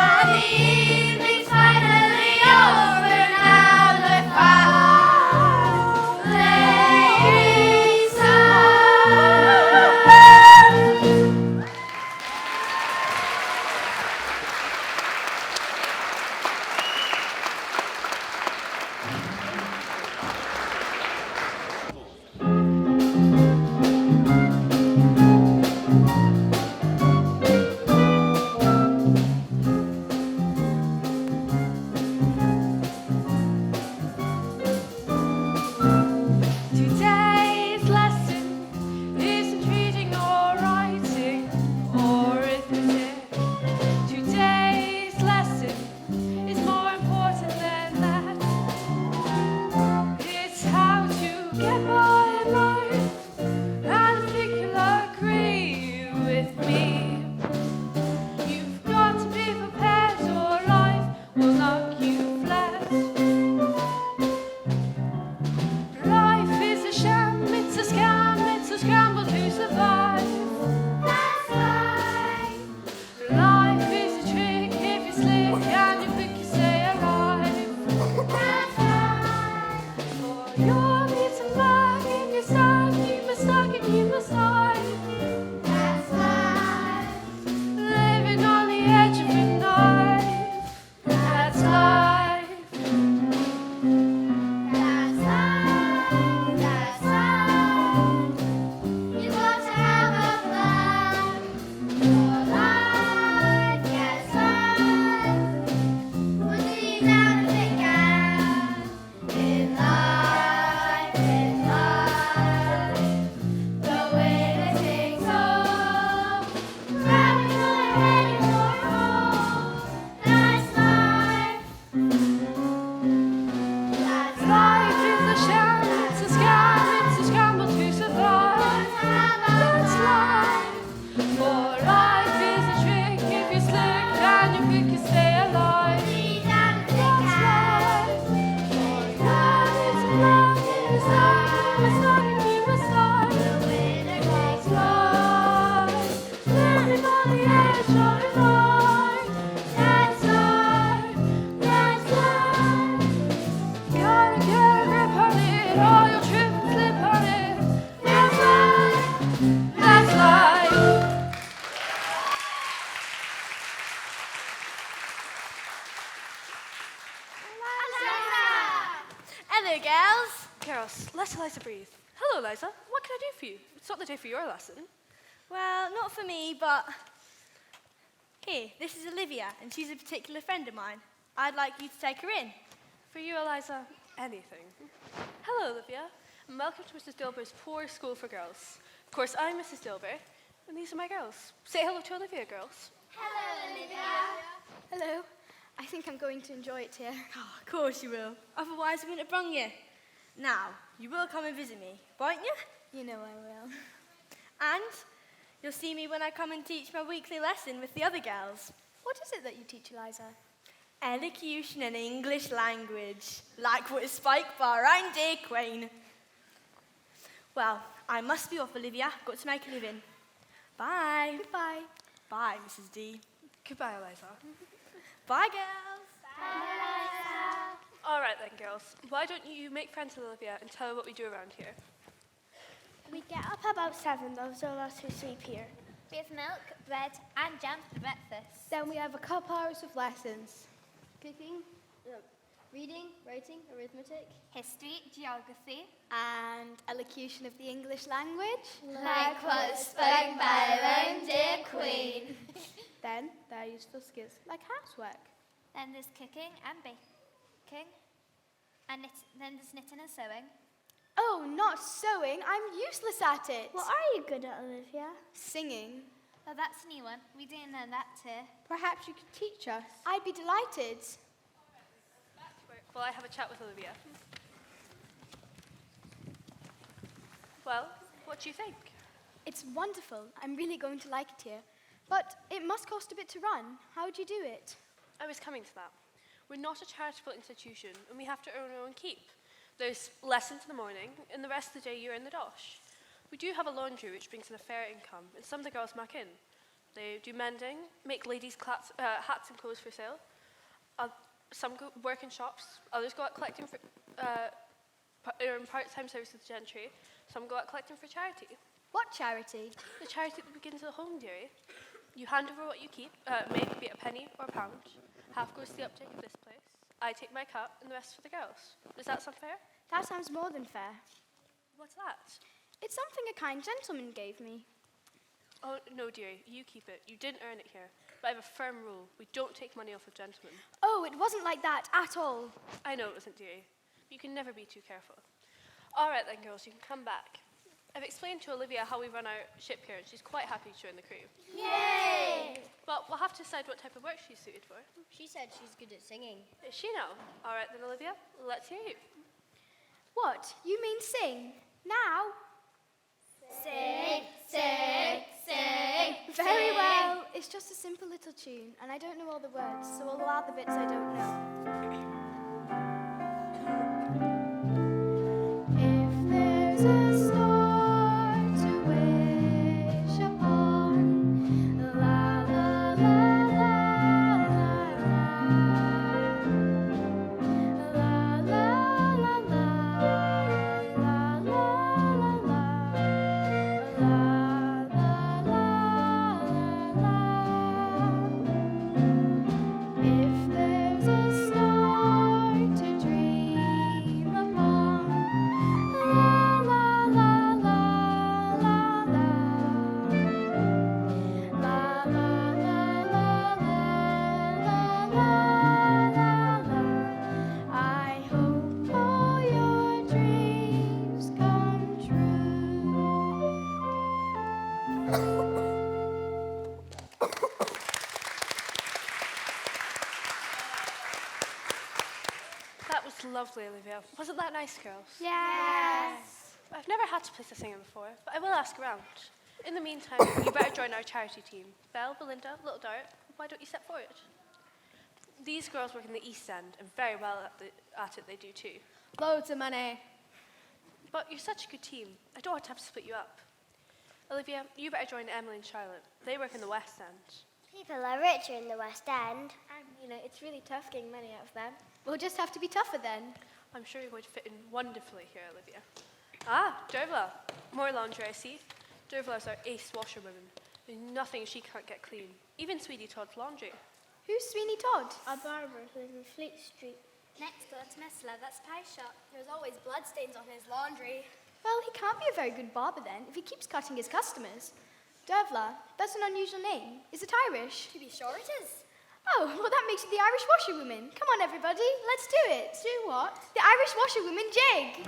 And the evening's finally over, now the fat lady's home. Today's lesson isn't reading or writing or arithmetic. Today's lesson is more important than that. It's how to get by in life, and I think you'll agree with me. You've got to be prepared or life will knock you flat. Life is a sham, it's a scam, it's a scramble to survive. That's life. Life is a trick if you're slick and you think you stay alive. That's life. For you're beaten back and you're stuck, you must stuck and you must hide. That's life. Living on the edge of a knife. That's life. That's life, that's life. You've got to have a plan for life, yes, life. We'll do you down if they can. In life, the way they sing so. Grabbing on their head and going home. That's life. That's life is a sham, it's a scam, it's a scramble to survive. That's life. For life is a trick if you're slick and you think you stay alive. That's life. For God is a love, you must die, you must die. The winner takes life. Living on the edge of a knife. That's life. That's life. Gotta get a grip on it, or you'll trip and slip on it. That's life. That's life. Hello, girls. Girls, let Eliza breathe. Hello, Eliza. What can I do for you? It's not the day for your lesson. Well, not for me, but here, this is Olivia, and she's a particular friend of mine. I'd like you to take her in. For you, Eliza, anything. Hello, Olivia, and welcome to Mrs. Dilber's Poor School for Girls. Of course, I'm Mrs. Dilber, and these are my girls. Say hello to Olivia, girls. Hello, Olivia. Hello. I think I'm going to enjoy it here. Oh, of course you will. Otherwise, I wouldn't have brung you. Now, you will come and visit me, won't you? You know I will. And you'll see me when I come and teach my weekly lesson with the other girls. What is it that you teach, Eliza? Elocution and English language, like what is Spike Bar and Dear Queen. Well, I must be off, Olivia. Got to make a living. Bye. Goodbye. Bye, Mrs. D. Goodbye, Eliza. Bye, girls. All right then, girls. Why don't you make friends with Olivia and tell her what we do around here? We get up about 7, those of us who sleep here. We have milk, bread, and jam for breakfast. Then we have a couple hours of lessons. Cooking, Reading, writing, arithmetic. History, geography. And elocution of the English language. Like was spoken by our own dear Queen. Then there are useful skills like housework. Then there's cooking and baking. And then there's knitting and sewing. Oh, not sewing. I'm useless at it. What are you good at, Olivia? Singing. Oh, that's a new one. We didn't know that too. Perhaps you could teach us. I'd be delighted. Well, I have a chat with Olivia. Well, what do you think? It's wonderful. I'm really going to like it here. But it must cost a bit to run. How would you do it? I was coming to that. We're not a charitable institution, and we have to earn our own keep. There's lessons in the morning, and the rest of the day you're in the dosh. We do have a laundry which brings in a fair income, and some of the girls muck in. They do mending, make ladies' hats and clothes for sale. Some go work in shops, others go out collecting for part-time service with the gentry. Some go out collecting for charity. What charity? The charity that begins at home, dearie. You hand over what you keep, make, be it a penny or a pound. Half goes to the uptake of this place. I take my cut, and the rest for the girls. Does that sound fair? That sounds more than fair. What's that? It's something a kind gentleman gave me. Oh, no, dearie, you keep it. You didn't earn it here. But I have a firm rule. We don't take money off of gentlemen. Oh, it wasn't like that at all. I know it wasn't, dearie. You can never be too careful. All right then, girls, you can come back. I've explained to Olivia how we run our ship here, and she's quite happy to join the crew. Yay! But we'll have to decide what type of work she's suited for. She said she's good at singing. Is she now? All right then, Olivia, let's hear you. What? You mean sing? Now? Sing, sing, sing. Very well. It's just a simple little tune, and I don't know all the words, so I'll add the bits I don't know. If there's a star to wish upon, la la la la la la la la la la la if there's a star to dream upon, la la la la la la, la la la la la la la. I hope all your dreams come true. That was lovely, Olivia. Wasn't that nice, girls? Yes. I've never had to place a singer before, but I will ask around. In the meantime, you better join our charity team. Belle, Belinda, Little Dart, why don't you step forward? These girls work in the East End, and very well at it they do too. Loads of money. But you're such a good team. I don't want to have to split you up. Olivia, you better join Emily and Charlotte. They work in the West End. People are richer in the West End. And, it's really tough getting money out of them. We'll just have to be tougher then. I'm sure you're going to fit in wonderfully here, Olivia. Ah, Dervla. More laundry, I see. Dervla's our ace washerwoman. There's nothing she can't get clean. Even Sweetie Todd's laundry. Who's Sweeney Todd? A barber who lives in Fleet Street. Next door to Messler, that's pie shop. There's always bloodstains on his laundry. Well, he can't be a very good barber then, if he keeps cutting his customers. Dervla, that's an unusual name. Is it Irish? To be sure it is. Oh, well that makes it the Irish washerwoman. Come on everybody, let's do it. Do what? The Irish washerwoman jig.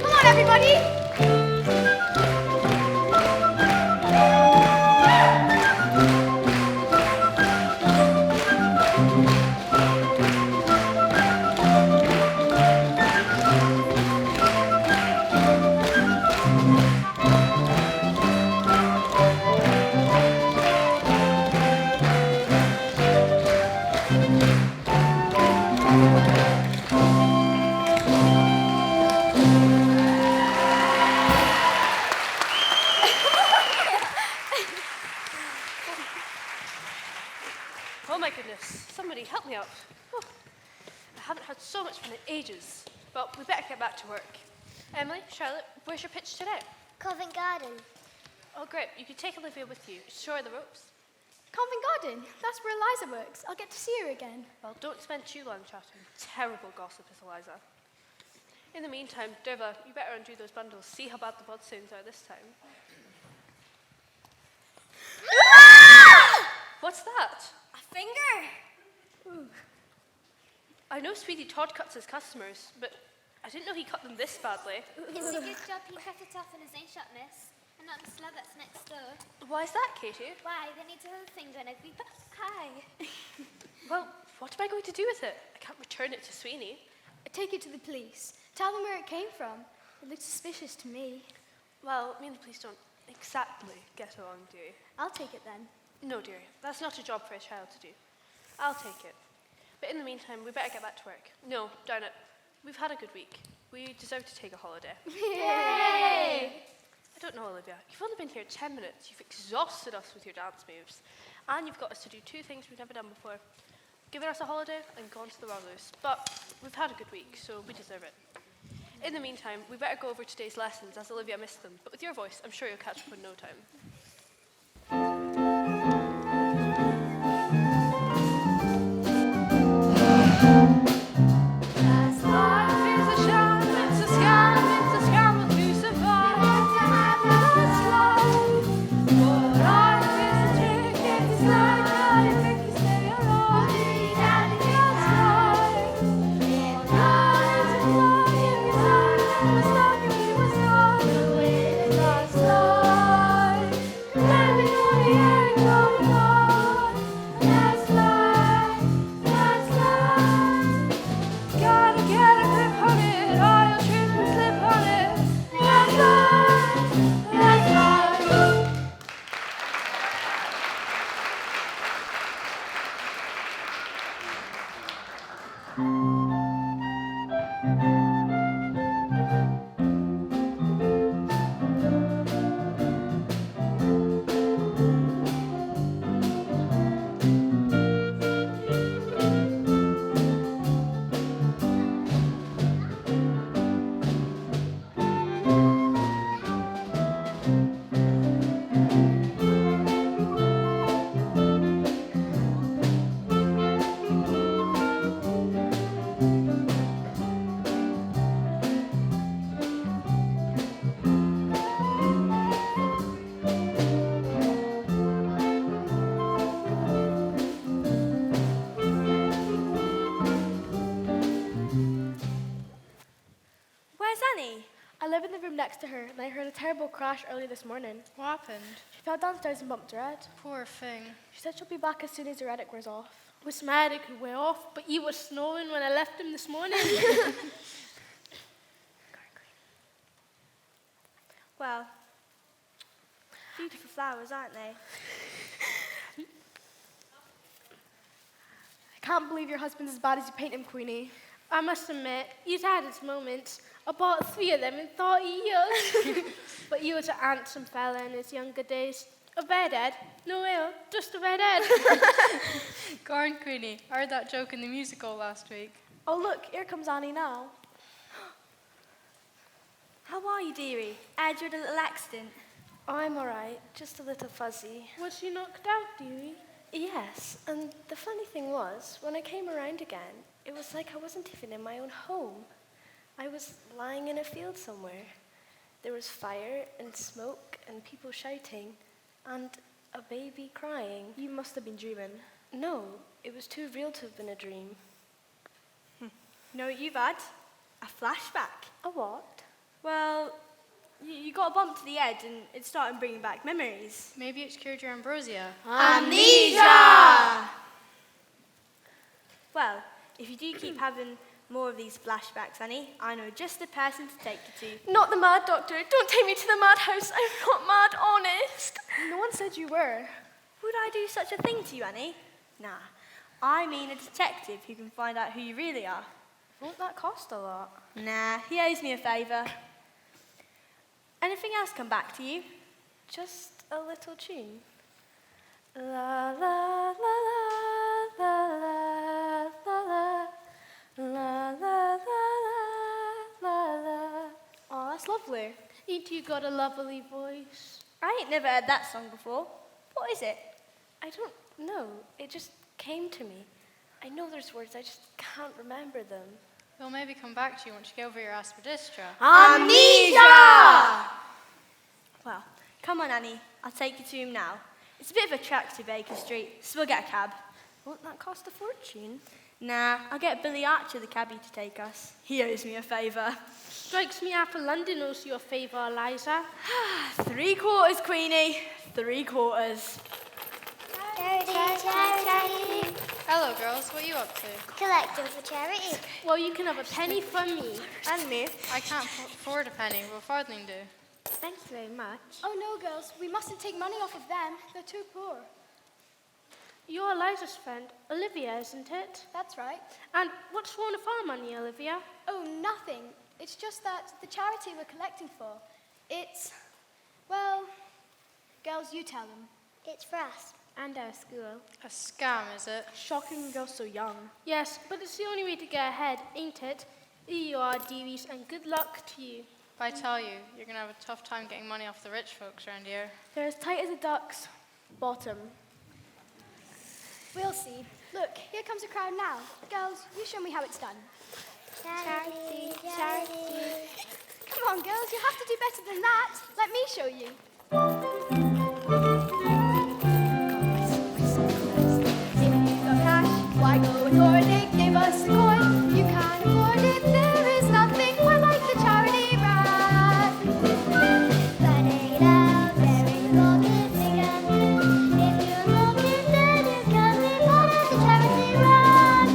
Come on everybody. Charlotte, where's your pitch today? Covent Garden. Oh, great. You could take Olivia with you. Show her the ropes. Covent Garden, that's where Eliza works. I'll get to see her again. Well, don't spend too long chatting. Terrible gossip is Eliza. In the meantime, Derva, you better undo those bundles. See how bad the bloodstains are this time. What's that? A finger! I know Sweetie Todd cuts his customers, but I didn't know he cut them this badly. It's a good job he cut it off in his own shop, miss, and not the slab that's next door. Why is that, Katie? Why? They need to have a finger in every pie. Well, what am I going to do with it? I can't return it to Sweeney. Take it to the police. Tell them where it came from. It looks suspicious to me. Well, me and the police don't exactly get along, dearie. I'll take it then. No, dearie, that's not a job for a child to do. I'll take it. But in the meantime, we better get back to work. No, darn it. We've had a good week. We deserve to take a holiday. Yay! I don't know, Olivia. You've only been here 10 minutes. You've exhausted us with your dance moves. And you've got us to do 2 things we've never done before. Given us a holiday and gone to the Rollers. But we've had a good week, so we deserve it. In the meantime, we better go over today's lessons, as Olivia missed them. But with your voice, I'm sure you'll catch up in no time. Next to her, and I heard a terrible crash early this morning. What happened? She fell downstairs and bumped her head. Poor thing. She said she'll be back as soon as her headache wears off. Was my headache way off, but he was snoring when I left him this morning. Well, beautiful flowers, aren't they? I can't believe your husband's as bad as you paint him, Queenie. I must admit, he's had his moments. I bought 3 of them in 30 years. But he was a handsome fella in his younger days. A redhead. No real, just a redhead. Go on, Queenie. I heard that joke in the musical last week. Oh, look, here comes Annie now. How are you, dearie? I had a little accident. I'm all right, just a little fuzzy. Was she knocked out, dearie? Yes, and the funny thing was, when I came around again, it was like I wasn't even in my own home. I was lying in a field somewhere. There was fire and smoke and people shouting and a baby crying. You must have been dreaming. No, it was too real to have been a dream. You know what you've had? A flashback. A what? Well, you got a bump to the head and it started bringing back memories. Maybe it's cured your ambrosia. Amnesia! Well, if you do keep having more of these flashbacks, Annie, I know just the person to take you to. Not the mad doctor. Don't take me to the madhouse. I'm not mad, honest. No one said you were. Would I do such a thing to you, Annie? Nah. I mean a detective who can find out who you really are. Won't that cost a lot? Nah, he owes me a favour. Anything else come back to you? Just a little tune. La la la la la la la la la la la la. Oh, that's lovely. Ain't you got a lovely voice? I ain't never heard that song before. What is it? I don't know. It just came to me. I know there's words, I just can't remember them. We'll maybe come back to you once you get over your aspidistra. Amnesia! Well, come on, Annie. I'll take you to him now. It's a bit of a trek to Baker Street, so we'll get a cab. Won't that cost a fortune? Nah, I'll get Billy Archer, the cabbie, to take us. He owes me a favour. Strikes me half of London owes you a favour, Eliza. 3/4, Queenie. 3/4. Charity. Hello, girls. What are you up to? Collecting for charity. Well, you can have a penny from me. And me. I can't afford a penny. Will farthing do? Thanks very much. Oh no, girls, we mustn't take money off of them. They're too poor. You're Eliza's friend, Olivia, isn't it? That's right. And what's wrong with our money, Olivia? Oh, nothing. It's just that the charity we're collecting for, it's, well, girls, you tell them. It's for us. And our school. A scam, is it? Shocking girl so young. Yes, but it's the only way to get ahead, ain't it? Here you are, dearies, and good luck to you. If I tell you, you're going to have a tough time getting money off the rich folks around here. They're as tight as a duck's bottom. We'll see. Look, here comes a crowd now. Girls, you show me how it's done. Charity, charity. Come on, girls, you have to do better than that. Let me show you. If you've got cash, why go and hoard it? Give us a coin. You can't afford it. There is nothing quite like the charity rag. Running it out, bury the pocket, dig and do. If your pocket then is coming on the charity rag.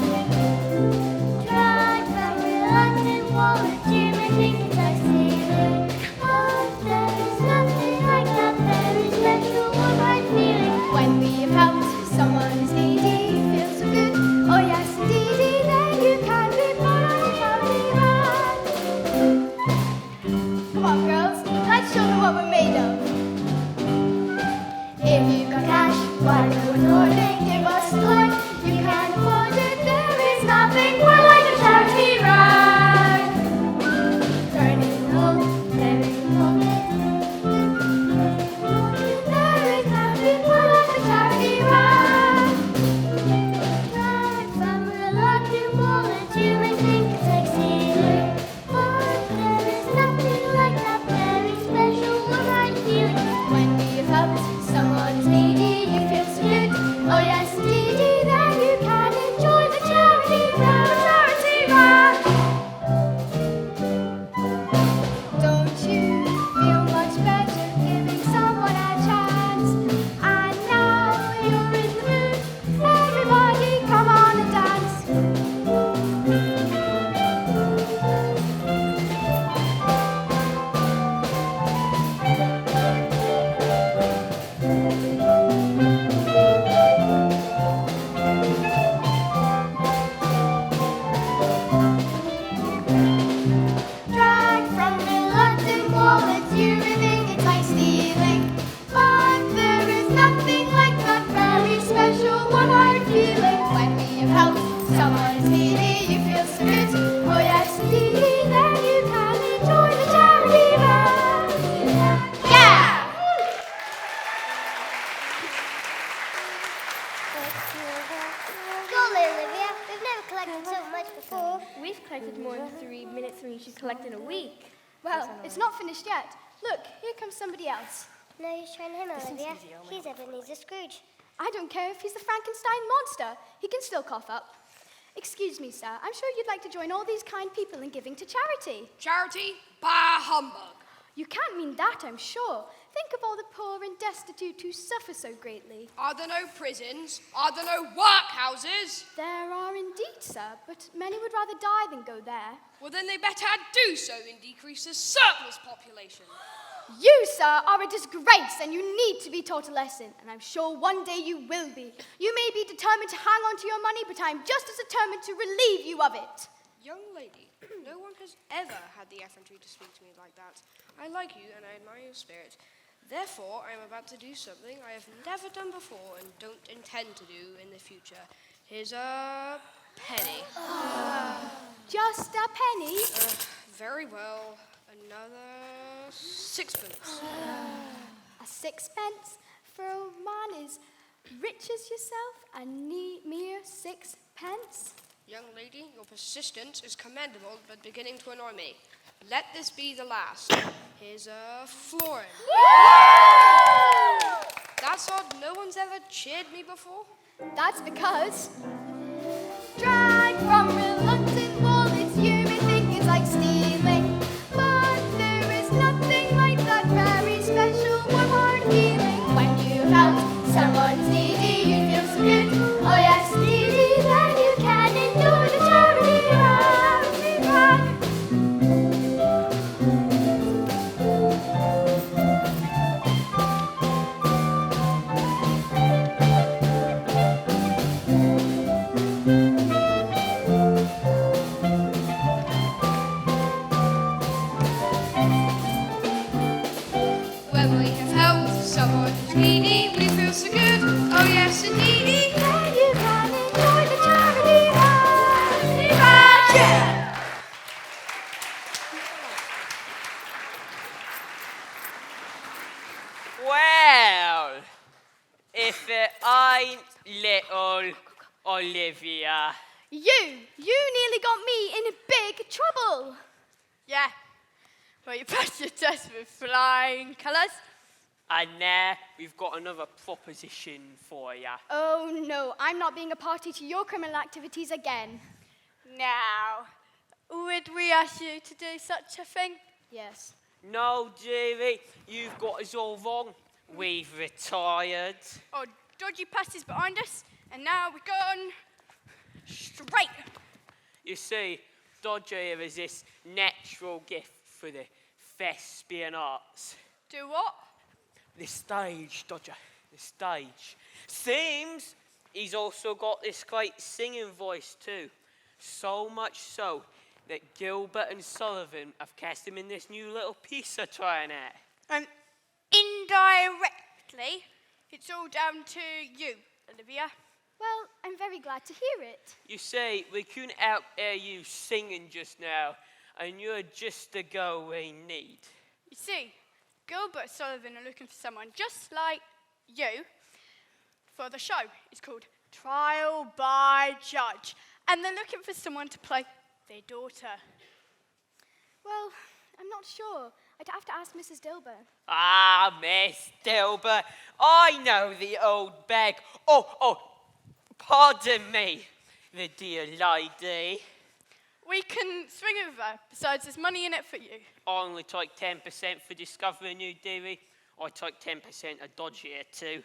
Drag from reluctant wallet, you may think it's like stealing. But there is nothing like that very special one-right feeling. When we have helped someone who's needy, feels so good. Oh yes, indeedy, then you can be part of the charity rag. Come on, girls, let's show them what we're made of. If you've got cash, why go and hoard it? Give us a coin. You can't afford it. There is nothing quite like a charity rag. Turn it in the hole, bury the pocket. There is nothing quite like a charity rag. Drag from reluctant wallet, you may think it's like stealing. But there is nothing like that very special one-right feeling. When we have helped someone who's needy, you feel so good. Oh yes, indeedy, then you can enjoy the charity rag. The charity rag. Don't you feel much better giving someone a chance? And now you're in the mood. Everybody, come on and dance. Drag from reluctant wallets, you may think it's like stealing. But there is nothing like that very special one-heart feeling. When we have helped someone who's needy, you feel so good. Oh yes, indeed, then you can enjoy the charity rag. Yeah! Golly, Olivia, we've never collected so much before. We've collected more in 3 minutes than we should collect in a week. Well, it's not finished yet. Look, here comes somebody else. No use trying him, Olivia. He's Ebenezer Scrooge. I don't care if he's the Frankenstein monster. He can still cough up. Excuse me, sir. I'm sure you'd like to join all these kind people in giving to charity. Charity? Bah humbug. You can't mean that, I'm sure. Think of all the poor and destitute who suffer so greatly. Are there no prisons? Are there no workhouses? There are indeed, sir, but many would rather die than go there. Well, then they better do so and decrease the surplus population. You, sir, are a disgrace, and you need to be taught a lesson, and I'm sure one day you will be. You may be determined to hang on to your money, but I'm just as determined to relieve you of it. Young lady, no one has ever had the effrontery to speak to me like that. I like you, and I admire your spirit. Therefore, I am about to do something I have never done before and don't intend to do in the future. Here's a penny. Just a penny? Very well. A Another sixpence. A sixpence for a man as rich as yourself, a mere sixpence? Young lady, your persistence is commendable, but beginning to annoy me. Let this be the last. Here's a florin. That's odd. No one's ever cheered me before. That's because drag from reluctant wallets, you may think it's like stealing, but there is nothing like that very special warm-heart feeling. When you felt someone's needy, you feel so good. Oh yes, needy, then you can enjoy the charity rag. When we have helped someone who's needy, we feel so good. Oh yes, indeedy. Then you can enjoy the charity rag. Well, if it ain't little Olivia. You nearly got me in big trouble. Yeah. Well, you passed your test with flying colours. And now we've got another proposition for you. Oh no, I'm not being a party to your criminal activities again. Now, would we ask you to do such a thing? Yes. No, dearie, you've got us all wrong. We've retired. Oh, dodgy passes behind us, and now we're going straight. You see, Dodger here has this natural gift for the thespian arts. Do what? The stage, Dodger, the stage. Seems he's also got this great singing voice too. So much so that Gilbert and Sullivan have cast him in this new little piece they're trying out. Indirectly, it's all down to you, Olivia. Well, I'm very glad to hear it. You see, we couldn't out-air you singing just now, and you're just the girl we need. You see, Gilbert and Sullivan are looking for someone just like you for the show. It's called Trial by Judge, and they're looking for someone to play their daughter. Well, I'm not sure. I'd have to ask Mrs. Dilber. Ah, Miss Dilber, I know the old bag. Oh, pardon me, the dear lady. We can swing over. Besides, there's money in it for you. I only take 10% for discovering you, dearie. I take 10% of Dodge here too.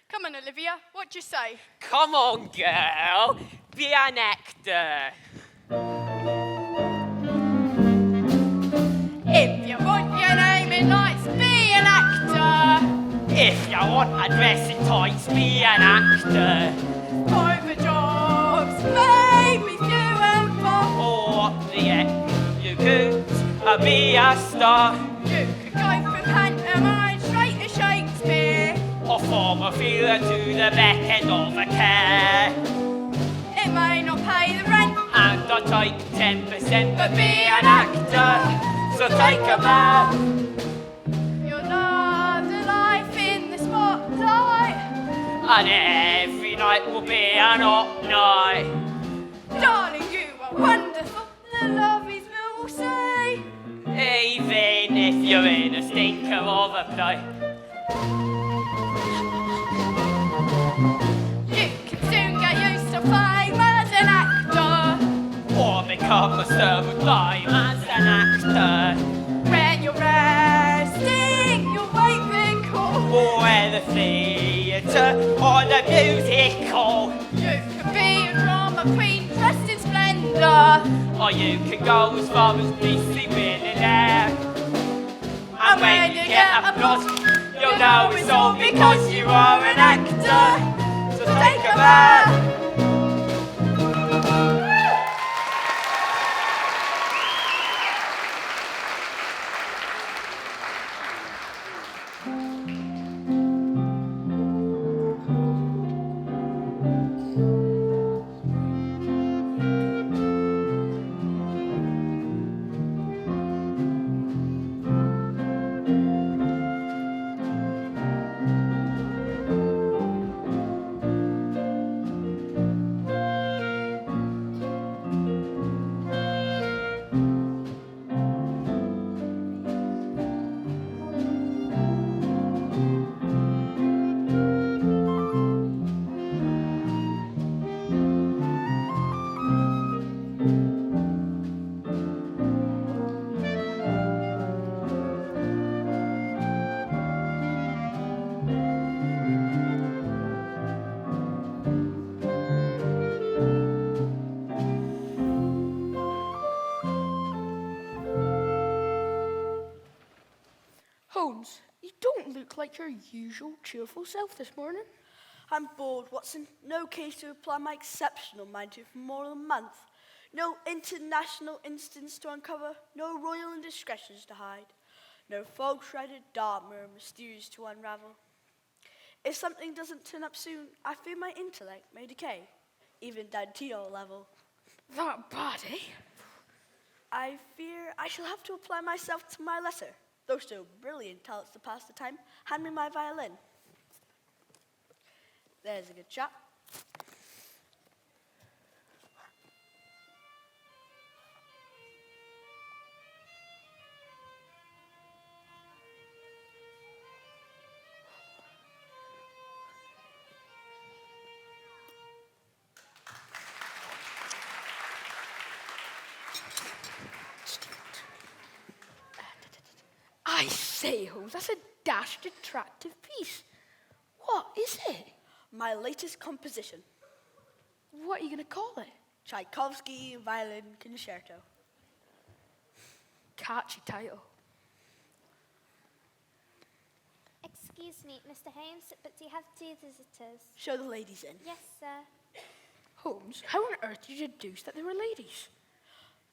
Come on, Olivia. What do you say? Come on, girl. Be an actor. If you want your name in lights, be an actor. If you want a dress in tights, be an actor. Private jobs, maybe few and far. Or the heck, you could be a star. You could go from pantomime straight to Shakespeare. Or form a feeler to the back end of a car. It may not pay the rent, and I take 10%, but be an actor. So take a bow. You'll love the life in the spotlight, and every night will be an hot night. Darling, you are wonderful, the lovies will say. Even if you're in a stinker of a play. You can soon get used to fame as an actor. Or become a servant time as an actor. When you're resting, you're waiting call. Or at the theatre, or the musical. You can be a drama queen dressed in splendour. Or you can go as far as DC Millionaire. And when you get applause, you'll know it's all because you are an actor. So take a bow. Holmes, you don't look like your usual cheerful self this morning. I'm bored, Watson. No case to apply my exceptional mind to for more than a month. No international instance to uncover, no royal indiscretions to hide, no fog-shrouded Dartmoor mysteries to unravel. If something doesn't turn up soon, I fear my intellect may decay, even down to your level. That bad, eh? I fear I shall have to apply myself to my lesser, though still brilliant talents to pass the time. Hand me my violin. There's a good chap. I say, Holmes, that's a dashed attractive piece. What is it? My latest composition. What are you going to call it? Tchaikovsky Violin Concerto. Catchy title. Excuse me, Mr. Holmes, but do you have 2 visitors? Show the ladies in. Yes, sir. Holmes, how on earth did you deduce that they were ladies?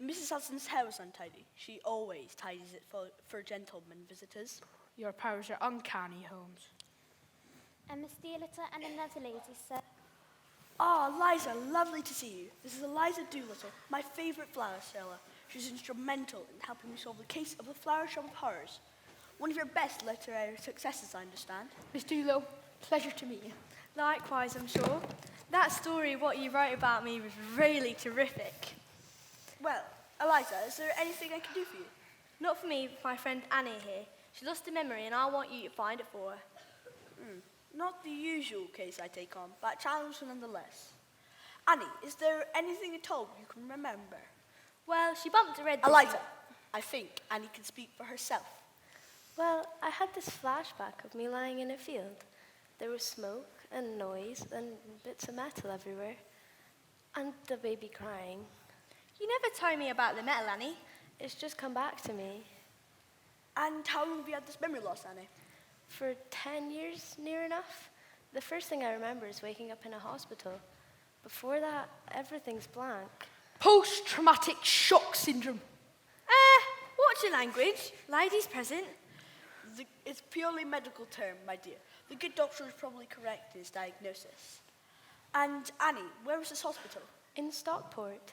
Mrs. Hudson's hair was untidy. She always tidies it for gentlemen visitors. Your powers are uncanny, Holmes. And Miss Doolittle and another lady, sir. Ah, Eliza, lovely to see you. This is Eliza Doolittle, my favourite flower seller. She's instrumental in helping me solve the case of the Flower Shop of Horrors. One of your best literary successes, I understand. Miss Doolittle, pleasure to meet you. Likewise, I'm sure. That story, what you wrote about me, was really terrific. Well, Eliza, is there anything I can do for you? Not for me, my friend Annie here. She lost her memory and I want you to find it for her. Not the usual case I take on, but a challenge nonetheless. Annie, is there anything at all you can remember? Well, she bumped her head. Eliza, I think Annie can speak for herself. Well, I had this flashback of me lying in a field. There was smoke and noise and bits of metal everywhere. And the baby crying. You never told me about the metal, Annie. It's just come back to me. And how long have you had this memory loss, Annie? For 10 years, near enough. The first thing I remember is waking up in a hospital. Before that, everything's blank. Post-traumatic shock syndrome. What's your language? Ladies present. It's purely medical term, my dear. The good doctor is probably correct in his diagnosis. And Annie, where is this hospital? In Stockport.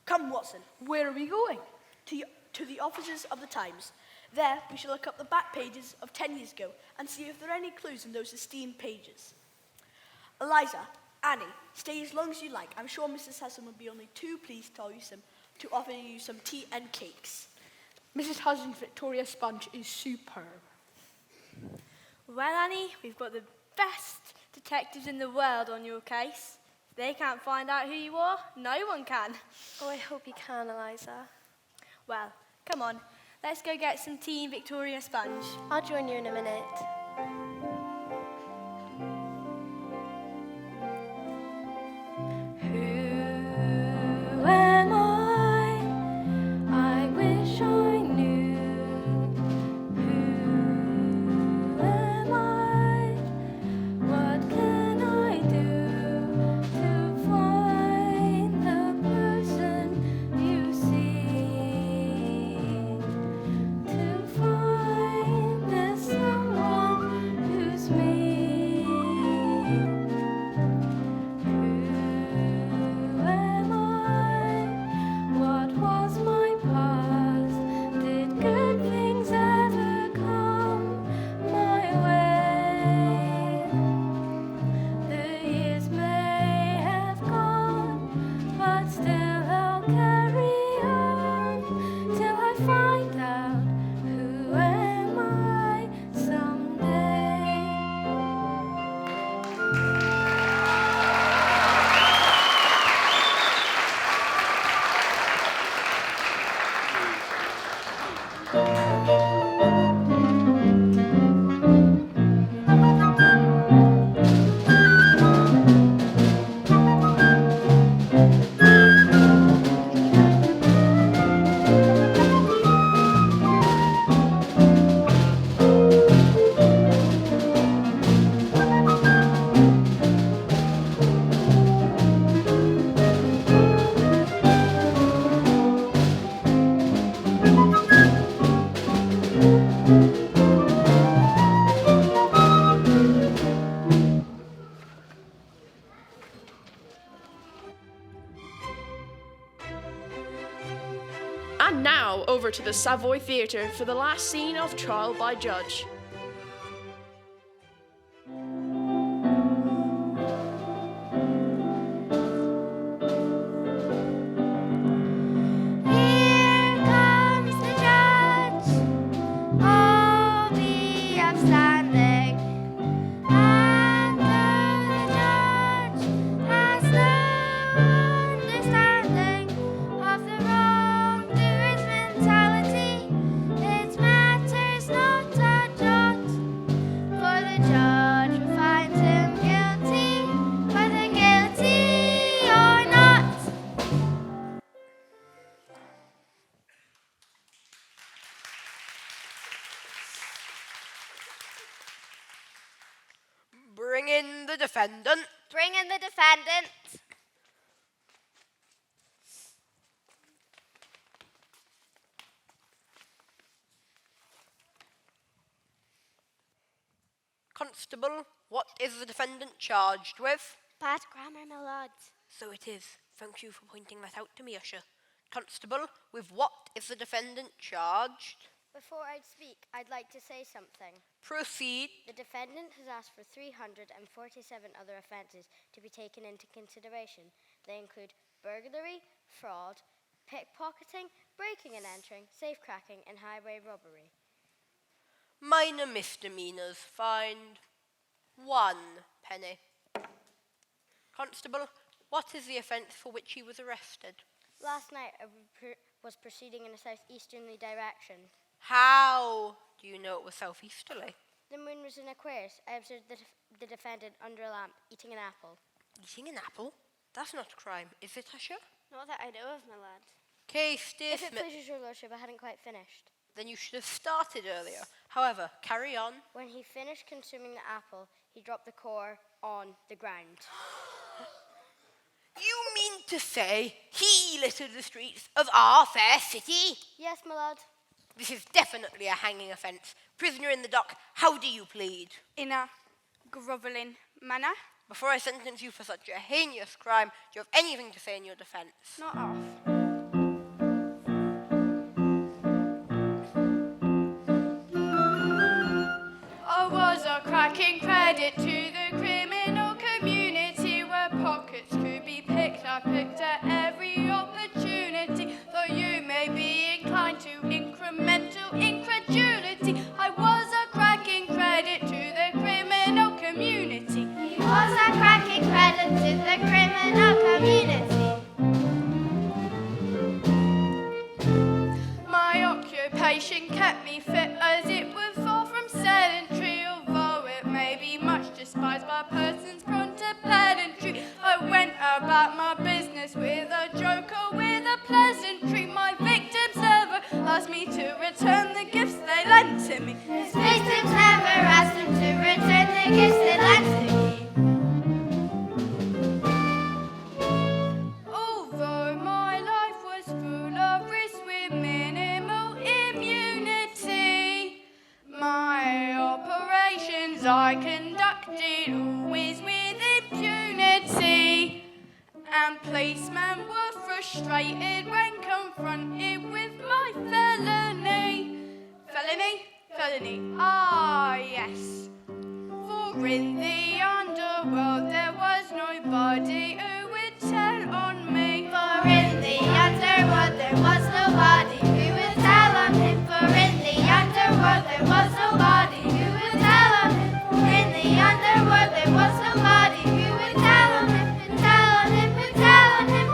Come, Watson. Where are we going? To the offices of the Times. There, we shall look up the back pages of 10 years ago and see if there are any clues in those esteemed pages. Eliza, Annie, stay as long as you like. I'm sure Mrs. Hudson would be only too pleased to offer you some tea and cakes. Mrs. Hudson's Victoria sponge is superb. Well, Annie, we've got the best detectives in the world on your case. If they can't find out who you are, no one can. Oh, I hope you can, Eliza. Well, come on. Let's go get some tea and Victoria sponge. I'll join you in a minute. Who am I? I wish I knew. Who am I? What can I do to find the person you see? To find there's someone Savoy Theatre for the last scene of Trial by Judge. Here comes the judge, all be upstanding, and though the judge has no understanding of the wrongdoer's mentality, it matters not a jot, for the judge will find him guilty, whether guilty or not. Bring in the defendant. Bring in the defendant. Constable, what is the defendant charged with? Bad grammar, my lord. So it is. Thank you for pointing that out to me, Usher. Constable, with what is the defendant charged? Before I speak, I'd like to say something. Proceed. The defendant has asked for 347 other offences to be taken into consideration. They include burglary, fraud, pickpocketing, breaking and entering, safecracking, and highway robbery. Minor misdemeanours, fined 1 penny. Constable, what is the offence for which he was arrested? Last night, I was proceeding in a southeasterly direction. How do you know it was southeasterly? The moon was in Aquarius. I observed the defendant under a lamp, eating an apple. Eating an apple? That's not a crime, is it, Usher? Not that I know of, my lad. Case If dismissed. it pleases your lordship, I hadn't quite finished. Then you should have started earlier. However, carry on. When he finished consuming the apple, he dropped the core on the ground. You mean to say he littered the streets of our fair city? Yes, my lord. This is definitely a hanging offence. Prisoner in the dock, how do you plead? In a grovelling manner. Before I sentence you for such a heinous crime, do you have anything to say in your defence? Not off. I was a cracking credit to the criminal community where pockets could be picked. I picked at every opportunity, though you may be inclined to incremental incredulity. I was a cracking credit to the criminal community. He was a cracking credit to the criminal community. My occupation kept me fit as it was far from sedentary, although it may be much despised by persons prone to pedantry. I went about my business with a joke or with a pleasantry. My victims never asked me to return the gifts they lent to me. His victims never asked him to return the gifts they lent to me. Although my life was full of risks with minimal immunity, my operations I conducted always with impunity. And policemen were frustrated when confronted with my felony. Felony, ah yes. For in the underworld there was nobody who would tell on me. For in the underworld there was nobody who would tell on him. For in the underworld there was nobody who would tell on him. For in the underworld there was nobody who would tell on him. Tell on him, tell on him,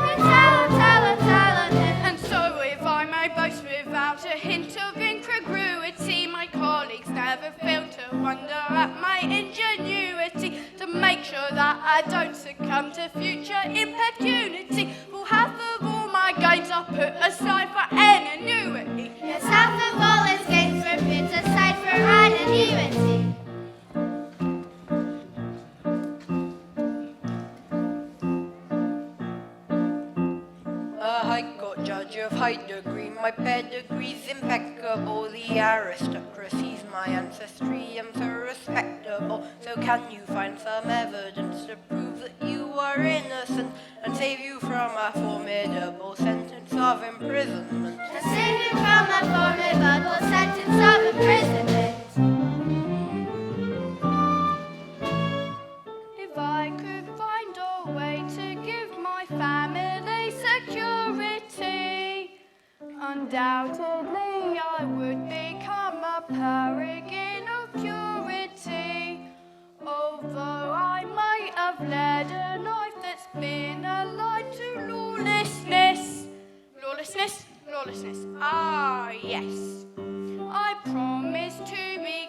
tell on him. And so if I may boast without a hint of incongruity, my colleagues never fail to wonder at my ingenuity to make sure that I don't succumb to future impunity. For half of all my gains are put aside for anonymity. Yes, half of all his gains were put aside for anonymity. A High Court judge of high degree, my pedigree's impeccable. The aristocracy's my ancestry, I'm so respectable. So can you find some evidence to prove that you are innocent and save you from a formidable sentence of imprisonment? To save you from a formidable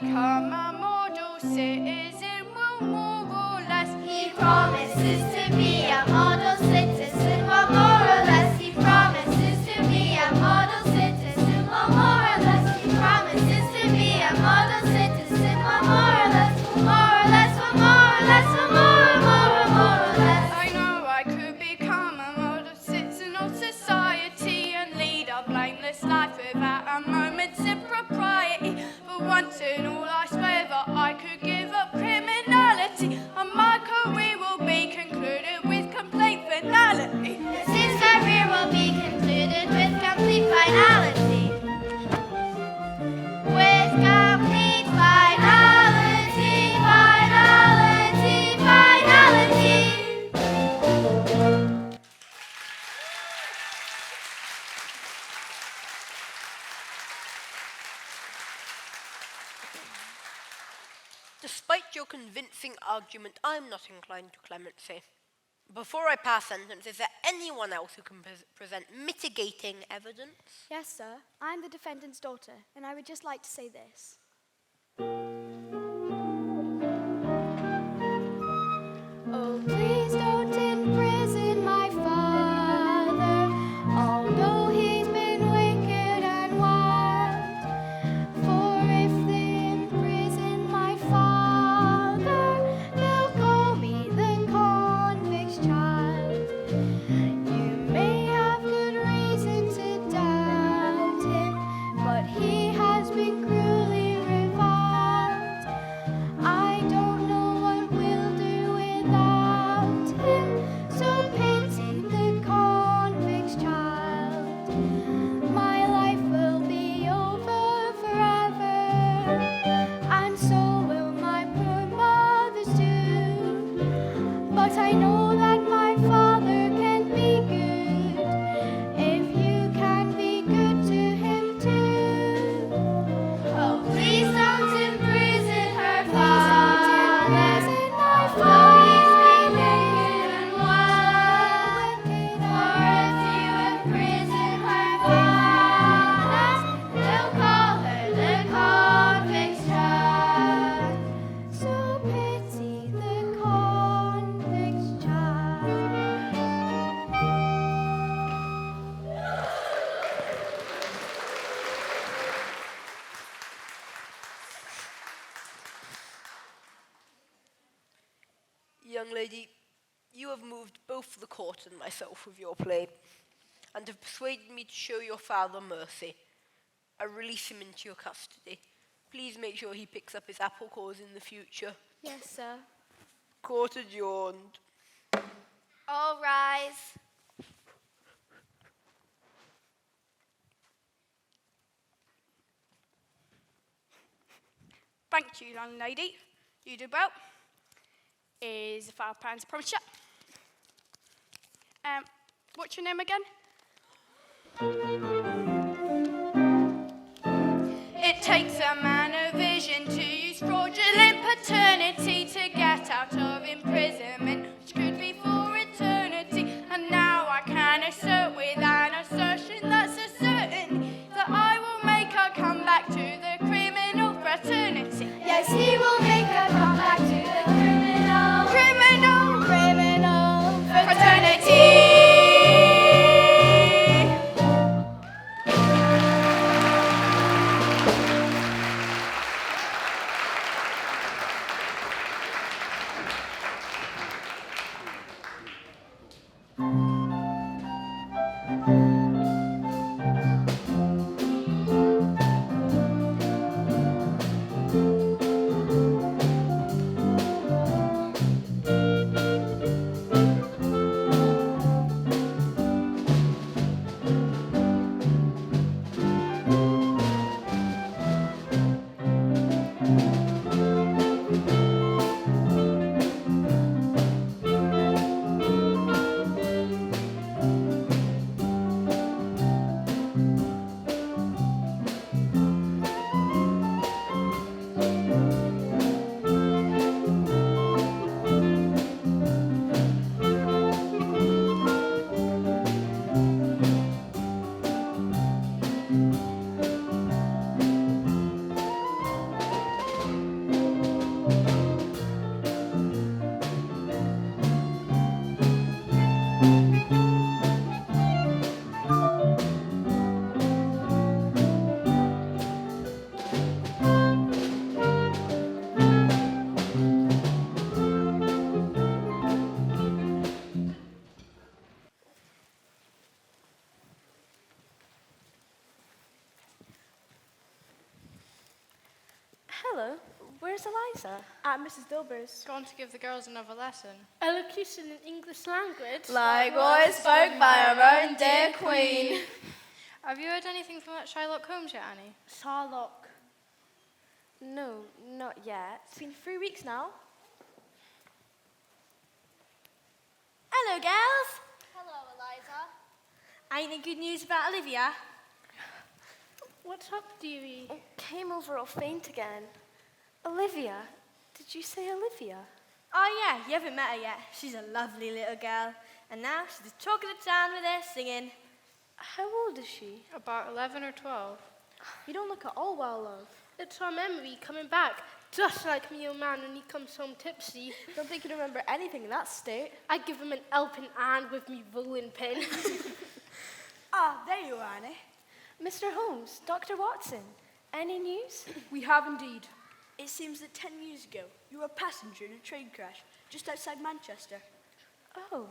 become a model citizen, well, more or less. He promises to be a model citizen, well, more or less. He promises to be a model citizen, well, more or less. He promises to be a model citizen, well, more or less. More or less, well, more or less, well, more or less. I know I could become a model citizen of society and lead a blameless life without a moment's impropriety. For once in all, I swear that I could give up criminality, and my career will be concluded with complete finality. Yes, his career will be concluded with complete finality. With complete finality, finality, finality. Despite your convincing argument, I'm not inclined to clemency. Before I pass sentence, is there anyone else who can present mitigating evidence? Yes, sir. I'm the defendant's daughter, and I would just like to say this. Oh, please don't imprison my father, although he's been wicked and wild. For if they imprison my father, they'll call me the convict's child. You may have good reason to doubt him, but he has been cruelly reviled. I don't know what we'll do without him, so pity the convict's child. My life will be over forever, and so will my poor mother's too. But I know that my father can be good, if you can be good to him too. Oh, please don't imprison her Please father. don't imprison my Although he's been father. wicked and wild. For if you imprison her father, they'll call her the convict's child. So pity the convict's child. Young lady, you have moved both the court and myself with your play, and have persuaded me to show your father mercy. I release him into your custody. Please make sure he picks up his apple cores in the future. Yes, sir. Court adjourned. All rise. Thank you, young lady. You did well. Is £5, I promise you. What's your name again? It takes a man of vision to use fraudulent paternity to get out of imprisonment, which could be for eternity. And now I can assert with an assertion that's a certainty that I will make her come back to the criminal fraternity. Yes, he will make her come back to the criminal fraternity. Hello, where's Eliza? At Mrs. Dilber's. Gone to give the girls another lesson. Elocution in English language. Like what is spoke by our own dear Queen. Have you heard anything from that Shylock Holmes yet, Annie? Sherlock. No, not yet. It's been 3 weeks now. Hello, girls. Hello, Eliza. Ain't it good news about Olivia? What's up, dearie? Came over all faint again. Olivia? Did you say Olivia? Oh, yeah, you haven't met her yet. She's a lovely little girl. And now she's just talking the town with her, singing. How old is she? About 11 or 12. You don't look at all well, love. It's our memory coming back, just like me old man when he comes home tipsy. Don't think you remember anything in that state. I give him an helping hand with me rolling pin. Ah, there you are, Annie. Mr. Holmes, Dr. Watson, any news? We have indeed. It seems that 10 years ago, you were a passenger in a train crash just outside Manchester. Oh,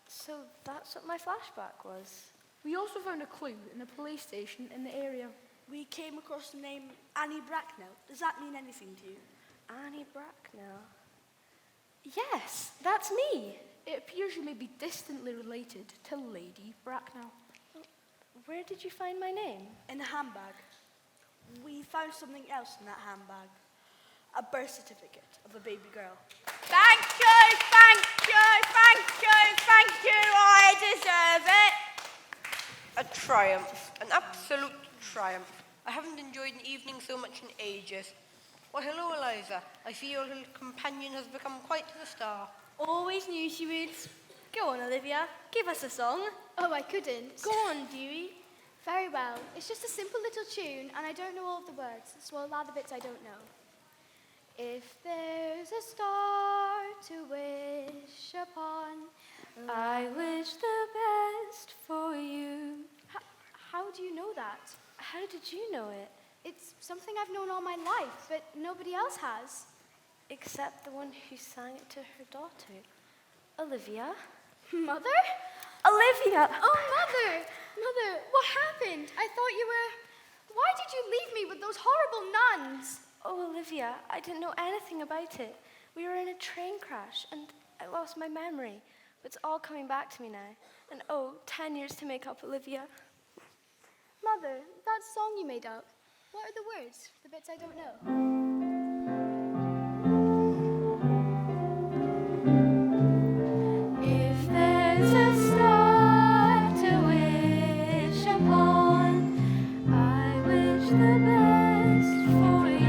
so that's what my flashback was. We also found a clue in a police station in the area. We came across the name Annie Bracknell. Does that mean anything to you? Annie Bracknell? Yes, that's me. It appears you may be distantly related to Lady Bracknell. Where did you find my name? In a handbag. We found something else in that handbag. A birth certificate of a baby girl. Thank you, thank you, thank you, thank you. I deserve it. A triumph, an absolute triumph. I haven't enjoyed an evening so much in ages. Why, hello, Eliza. I see your little companion has become quite the star. Always knew she would. Go on, Olivia. Give us a song. Oh, I couldn't. Go on, dearie. Very well. It's just a simple little tune, and I don't know all of the words, so I'll add the bits I don't know. If there's a star to wish upon, I wish the best for you. How do you know that? How did you know it? It's something I've known all my life, but nobody else has. Except the one who sang it to her daughter. Olivia? Mother? Olivia! Oh, Mother! Mother, what happened? I thought you were... Why did you leave me with those horrible nuns? Oh, Olivia, I didn't know anything about it. We were in a train crash, and I lost my memory. But it's all coming back to me now. And 10 years to make up, Olivia. Mother, that song you made up, what are the words? The bits I don't know. If there's a star to wish upon, I wish the best for you.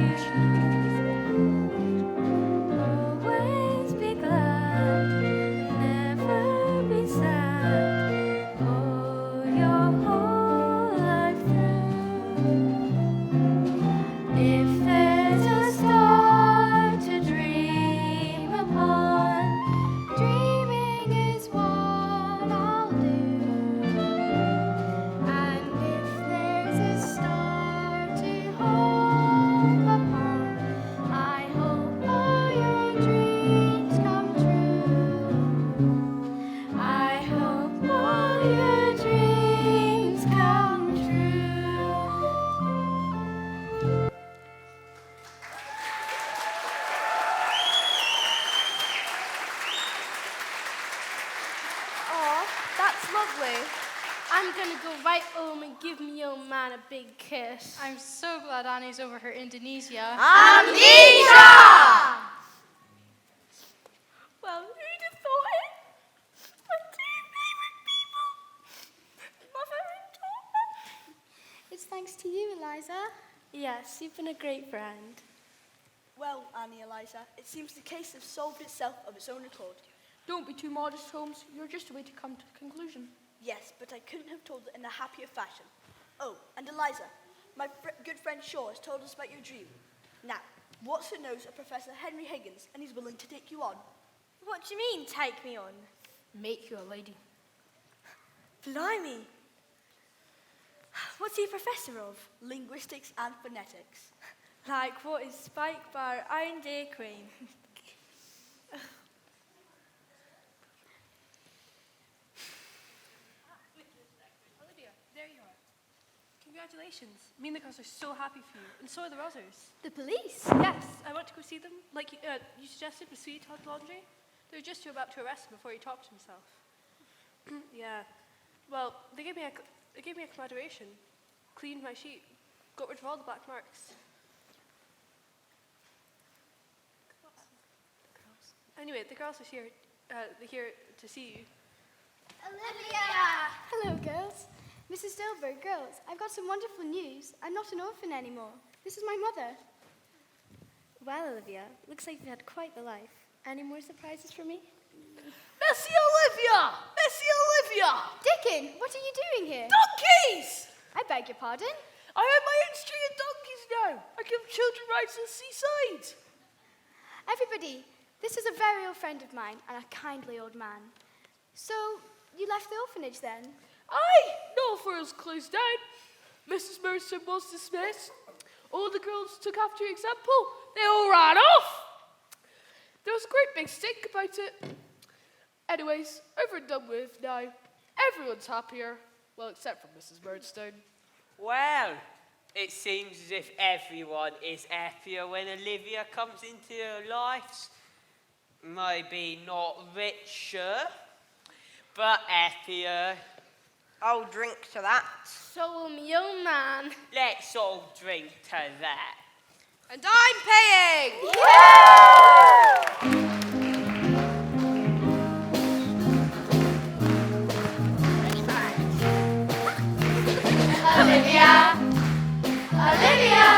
Always be glad, never be sad, oh, your whole life through. If there's a star to dream upon, dreaming is what I'll do. And if there's a star to hope upon, I hope all your dreams come true. I hope all your dreams come true. Aw, that's lovely. I'm gonna go right home and give me old man a big kiss. I'm so glad Annie's over her Indonesia. Amnesia! Well, who'd have thought it? My two favorite people, mother and daughter. It's thanks to you, Eliza. Yes, you've been a great friend. Well, Annie, Eliza, it seems the case has solved itself of its own accord. Don't be too modest, Holmes. You're just a way to come to a conclusion. Yes, but I couldn't have told it in a happier fashion. Oh, and Eliza, my good friend Shaw has told us about your dream. Now, Watson knows a Professor Henry Higgins, and he's willing to take you on. What do you mean, take me on? Make you a lady. Blimey. What's he a professor of? Linguistics and phonetics. Like what is spiked by our own dear Queen. Olivia, there you are. congratulations. Me and the girls are so happy for you, and so are the others. The police? Yes, I want to go see them, like you suggested with Sweetie Todd Laundry. They were just about to arrest him before he talked to himself. Yeah. Well, they gave me a collaboration, cleaned my sheet, got rid of all the black marks. Anyway, the girls are here. They're here to see you. Olivia! Hello, girls. Mrs. Dilbert, girls, I've got some wonderful news. I'm not an orphan anymore. This is my mother. Well, Olivia, looks like you've had quite the life. Any more surprises for me? Missy Olivia! Missy Olivia! Dickon, what are you doing here? Donkeys! I beg your pardon? I have my own string of donkeys now. I give children rides to the seaside. Everybody, this is a very old friend of mine and a kindly old man. So, you left the orphanage then? Aye, no fur's closed down. Mrs. Mercer was dismissed. All the girls took after your example. They all ran off. There was a great big stink about it. Anyways, over and done with now. Everyone's happier. Well, except for Mrs. Murdstone. Well, it seems as if everyone is happier when Olivia comes into their lives. Maybe not richer, but happier. I'll drink to that. So me young man. Let's all drink to that. And I'm paying! Olivia, Olivia,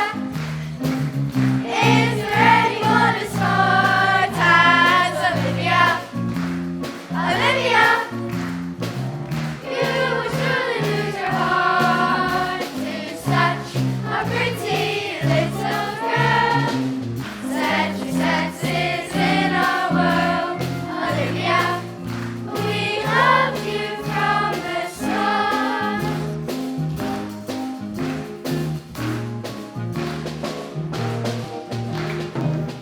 is there anyone as smart as Olivia? Olivia, you would surely lose your heart to such a pretty little girl. Set your senses in our world, Olivia. We loved you from the start.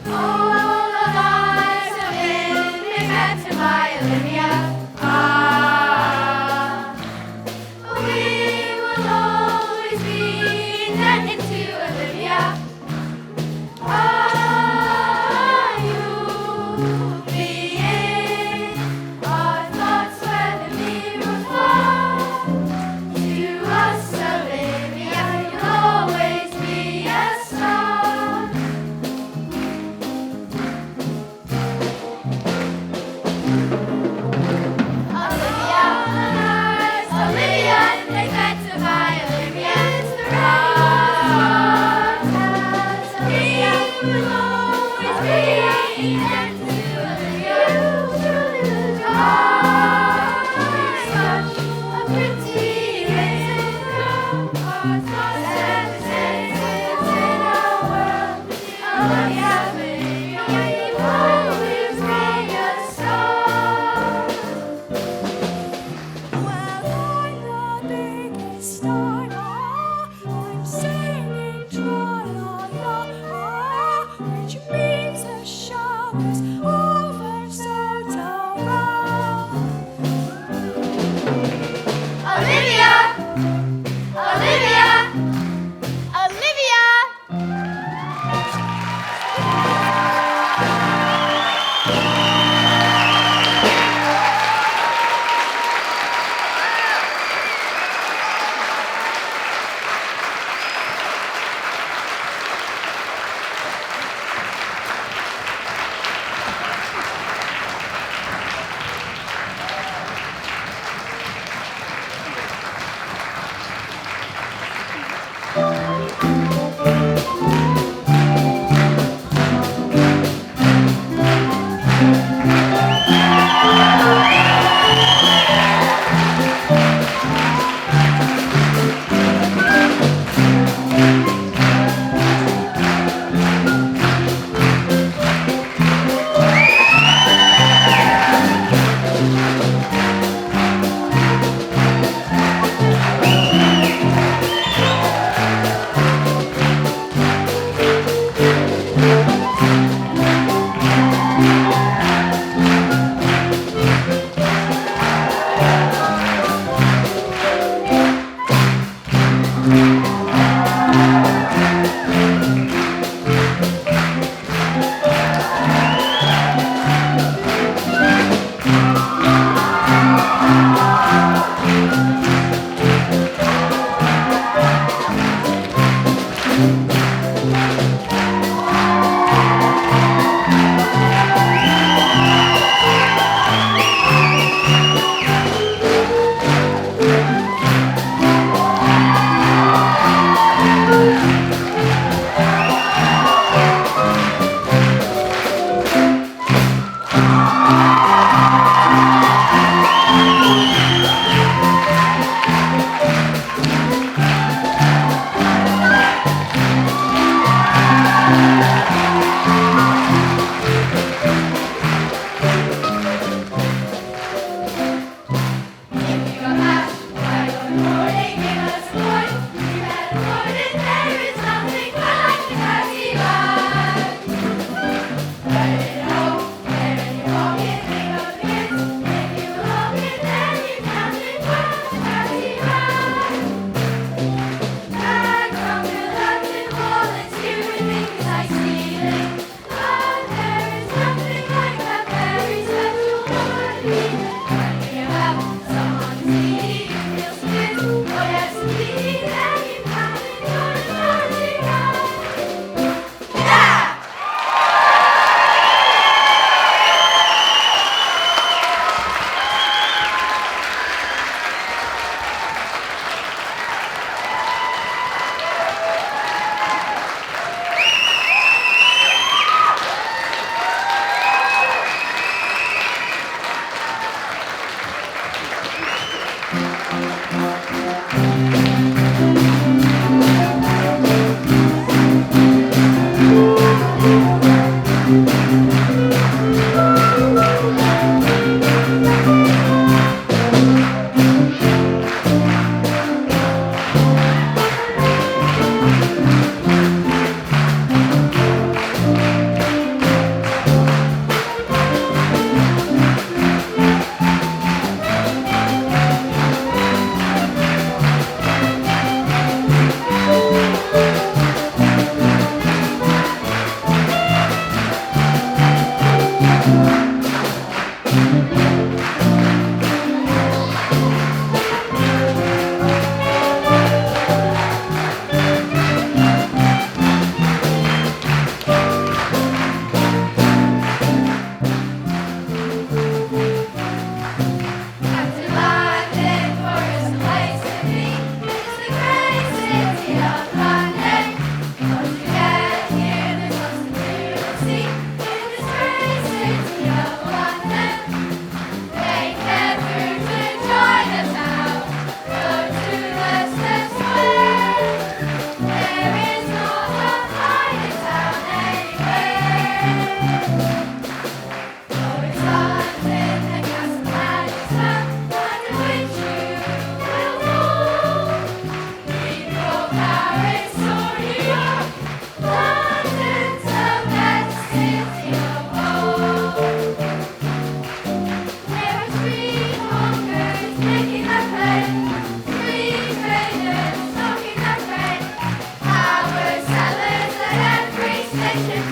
All our lives have been neglected by Olivia. Ah, we will always be indebted to Olivia. Ah, you'll be in our thoughts when the mirror falls. To us, Olivia, you'll always be a star. Olivia, neglected by Olivia, it's the right. We will always be indebted to Olivia. Truly lose your heart. Such a pretty little girl. Our thoughts and senses in our world. Olivia, you always be a star. Well, I'm the biggest star. I'm singing tra-la-la, which means the shower's over, so don't run. Olivia! Olivia! Olivia!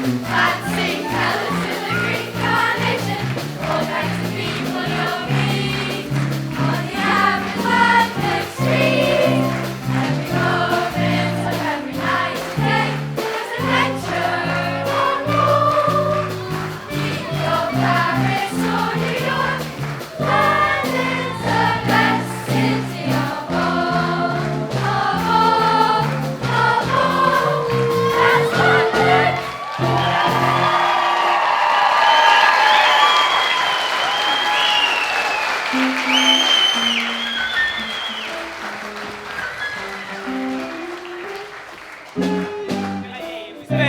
Fancy colours in the green carnation, all kinds of people you'll meet on the average street. Every moment of every night and day, there's an adventure on board. Even though Paris or New York, London's the best city of all. That's London. It was me,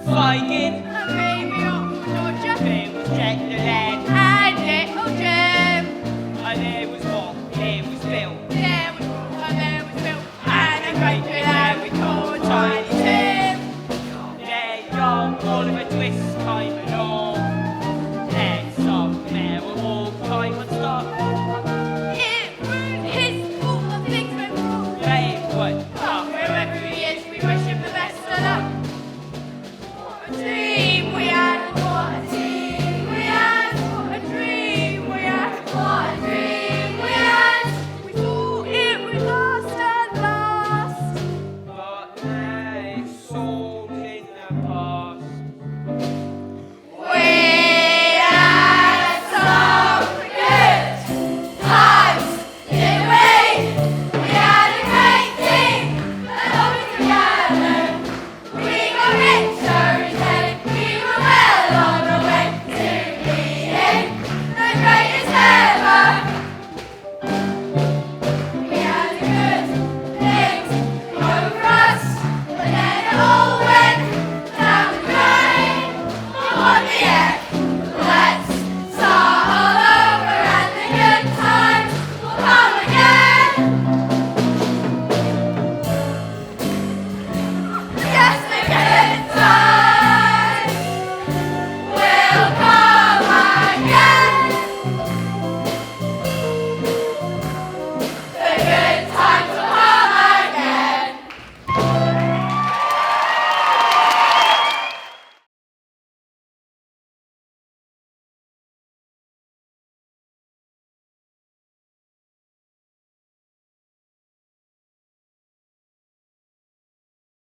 Fagin. There was Jack the lad. And little Jim. And there was what? There was Bill. There was Paul and there was Bill. And a great big lad we called Tiny Tim. There young Oliver Twist came along.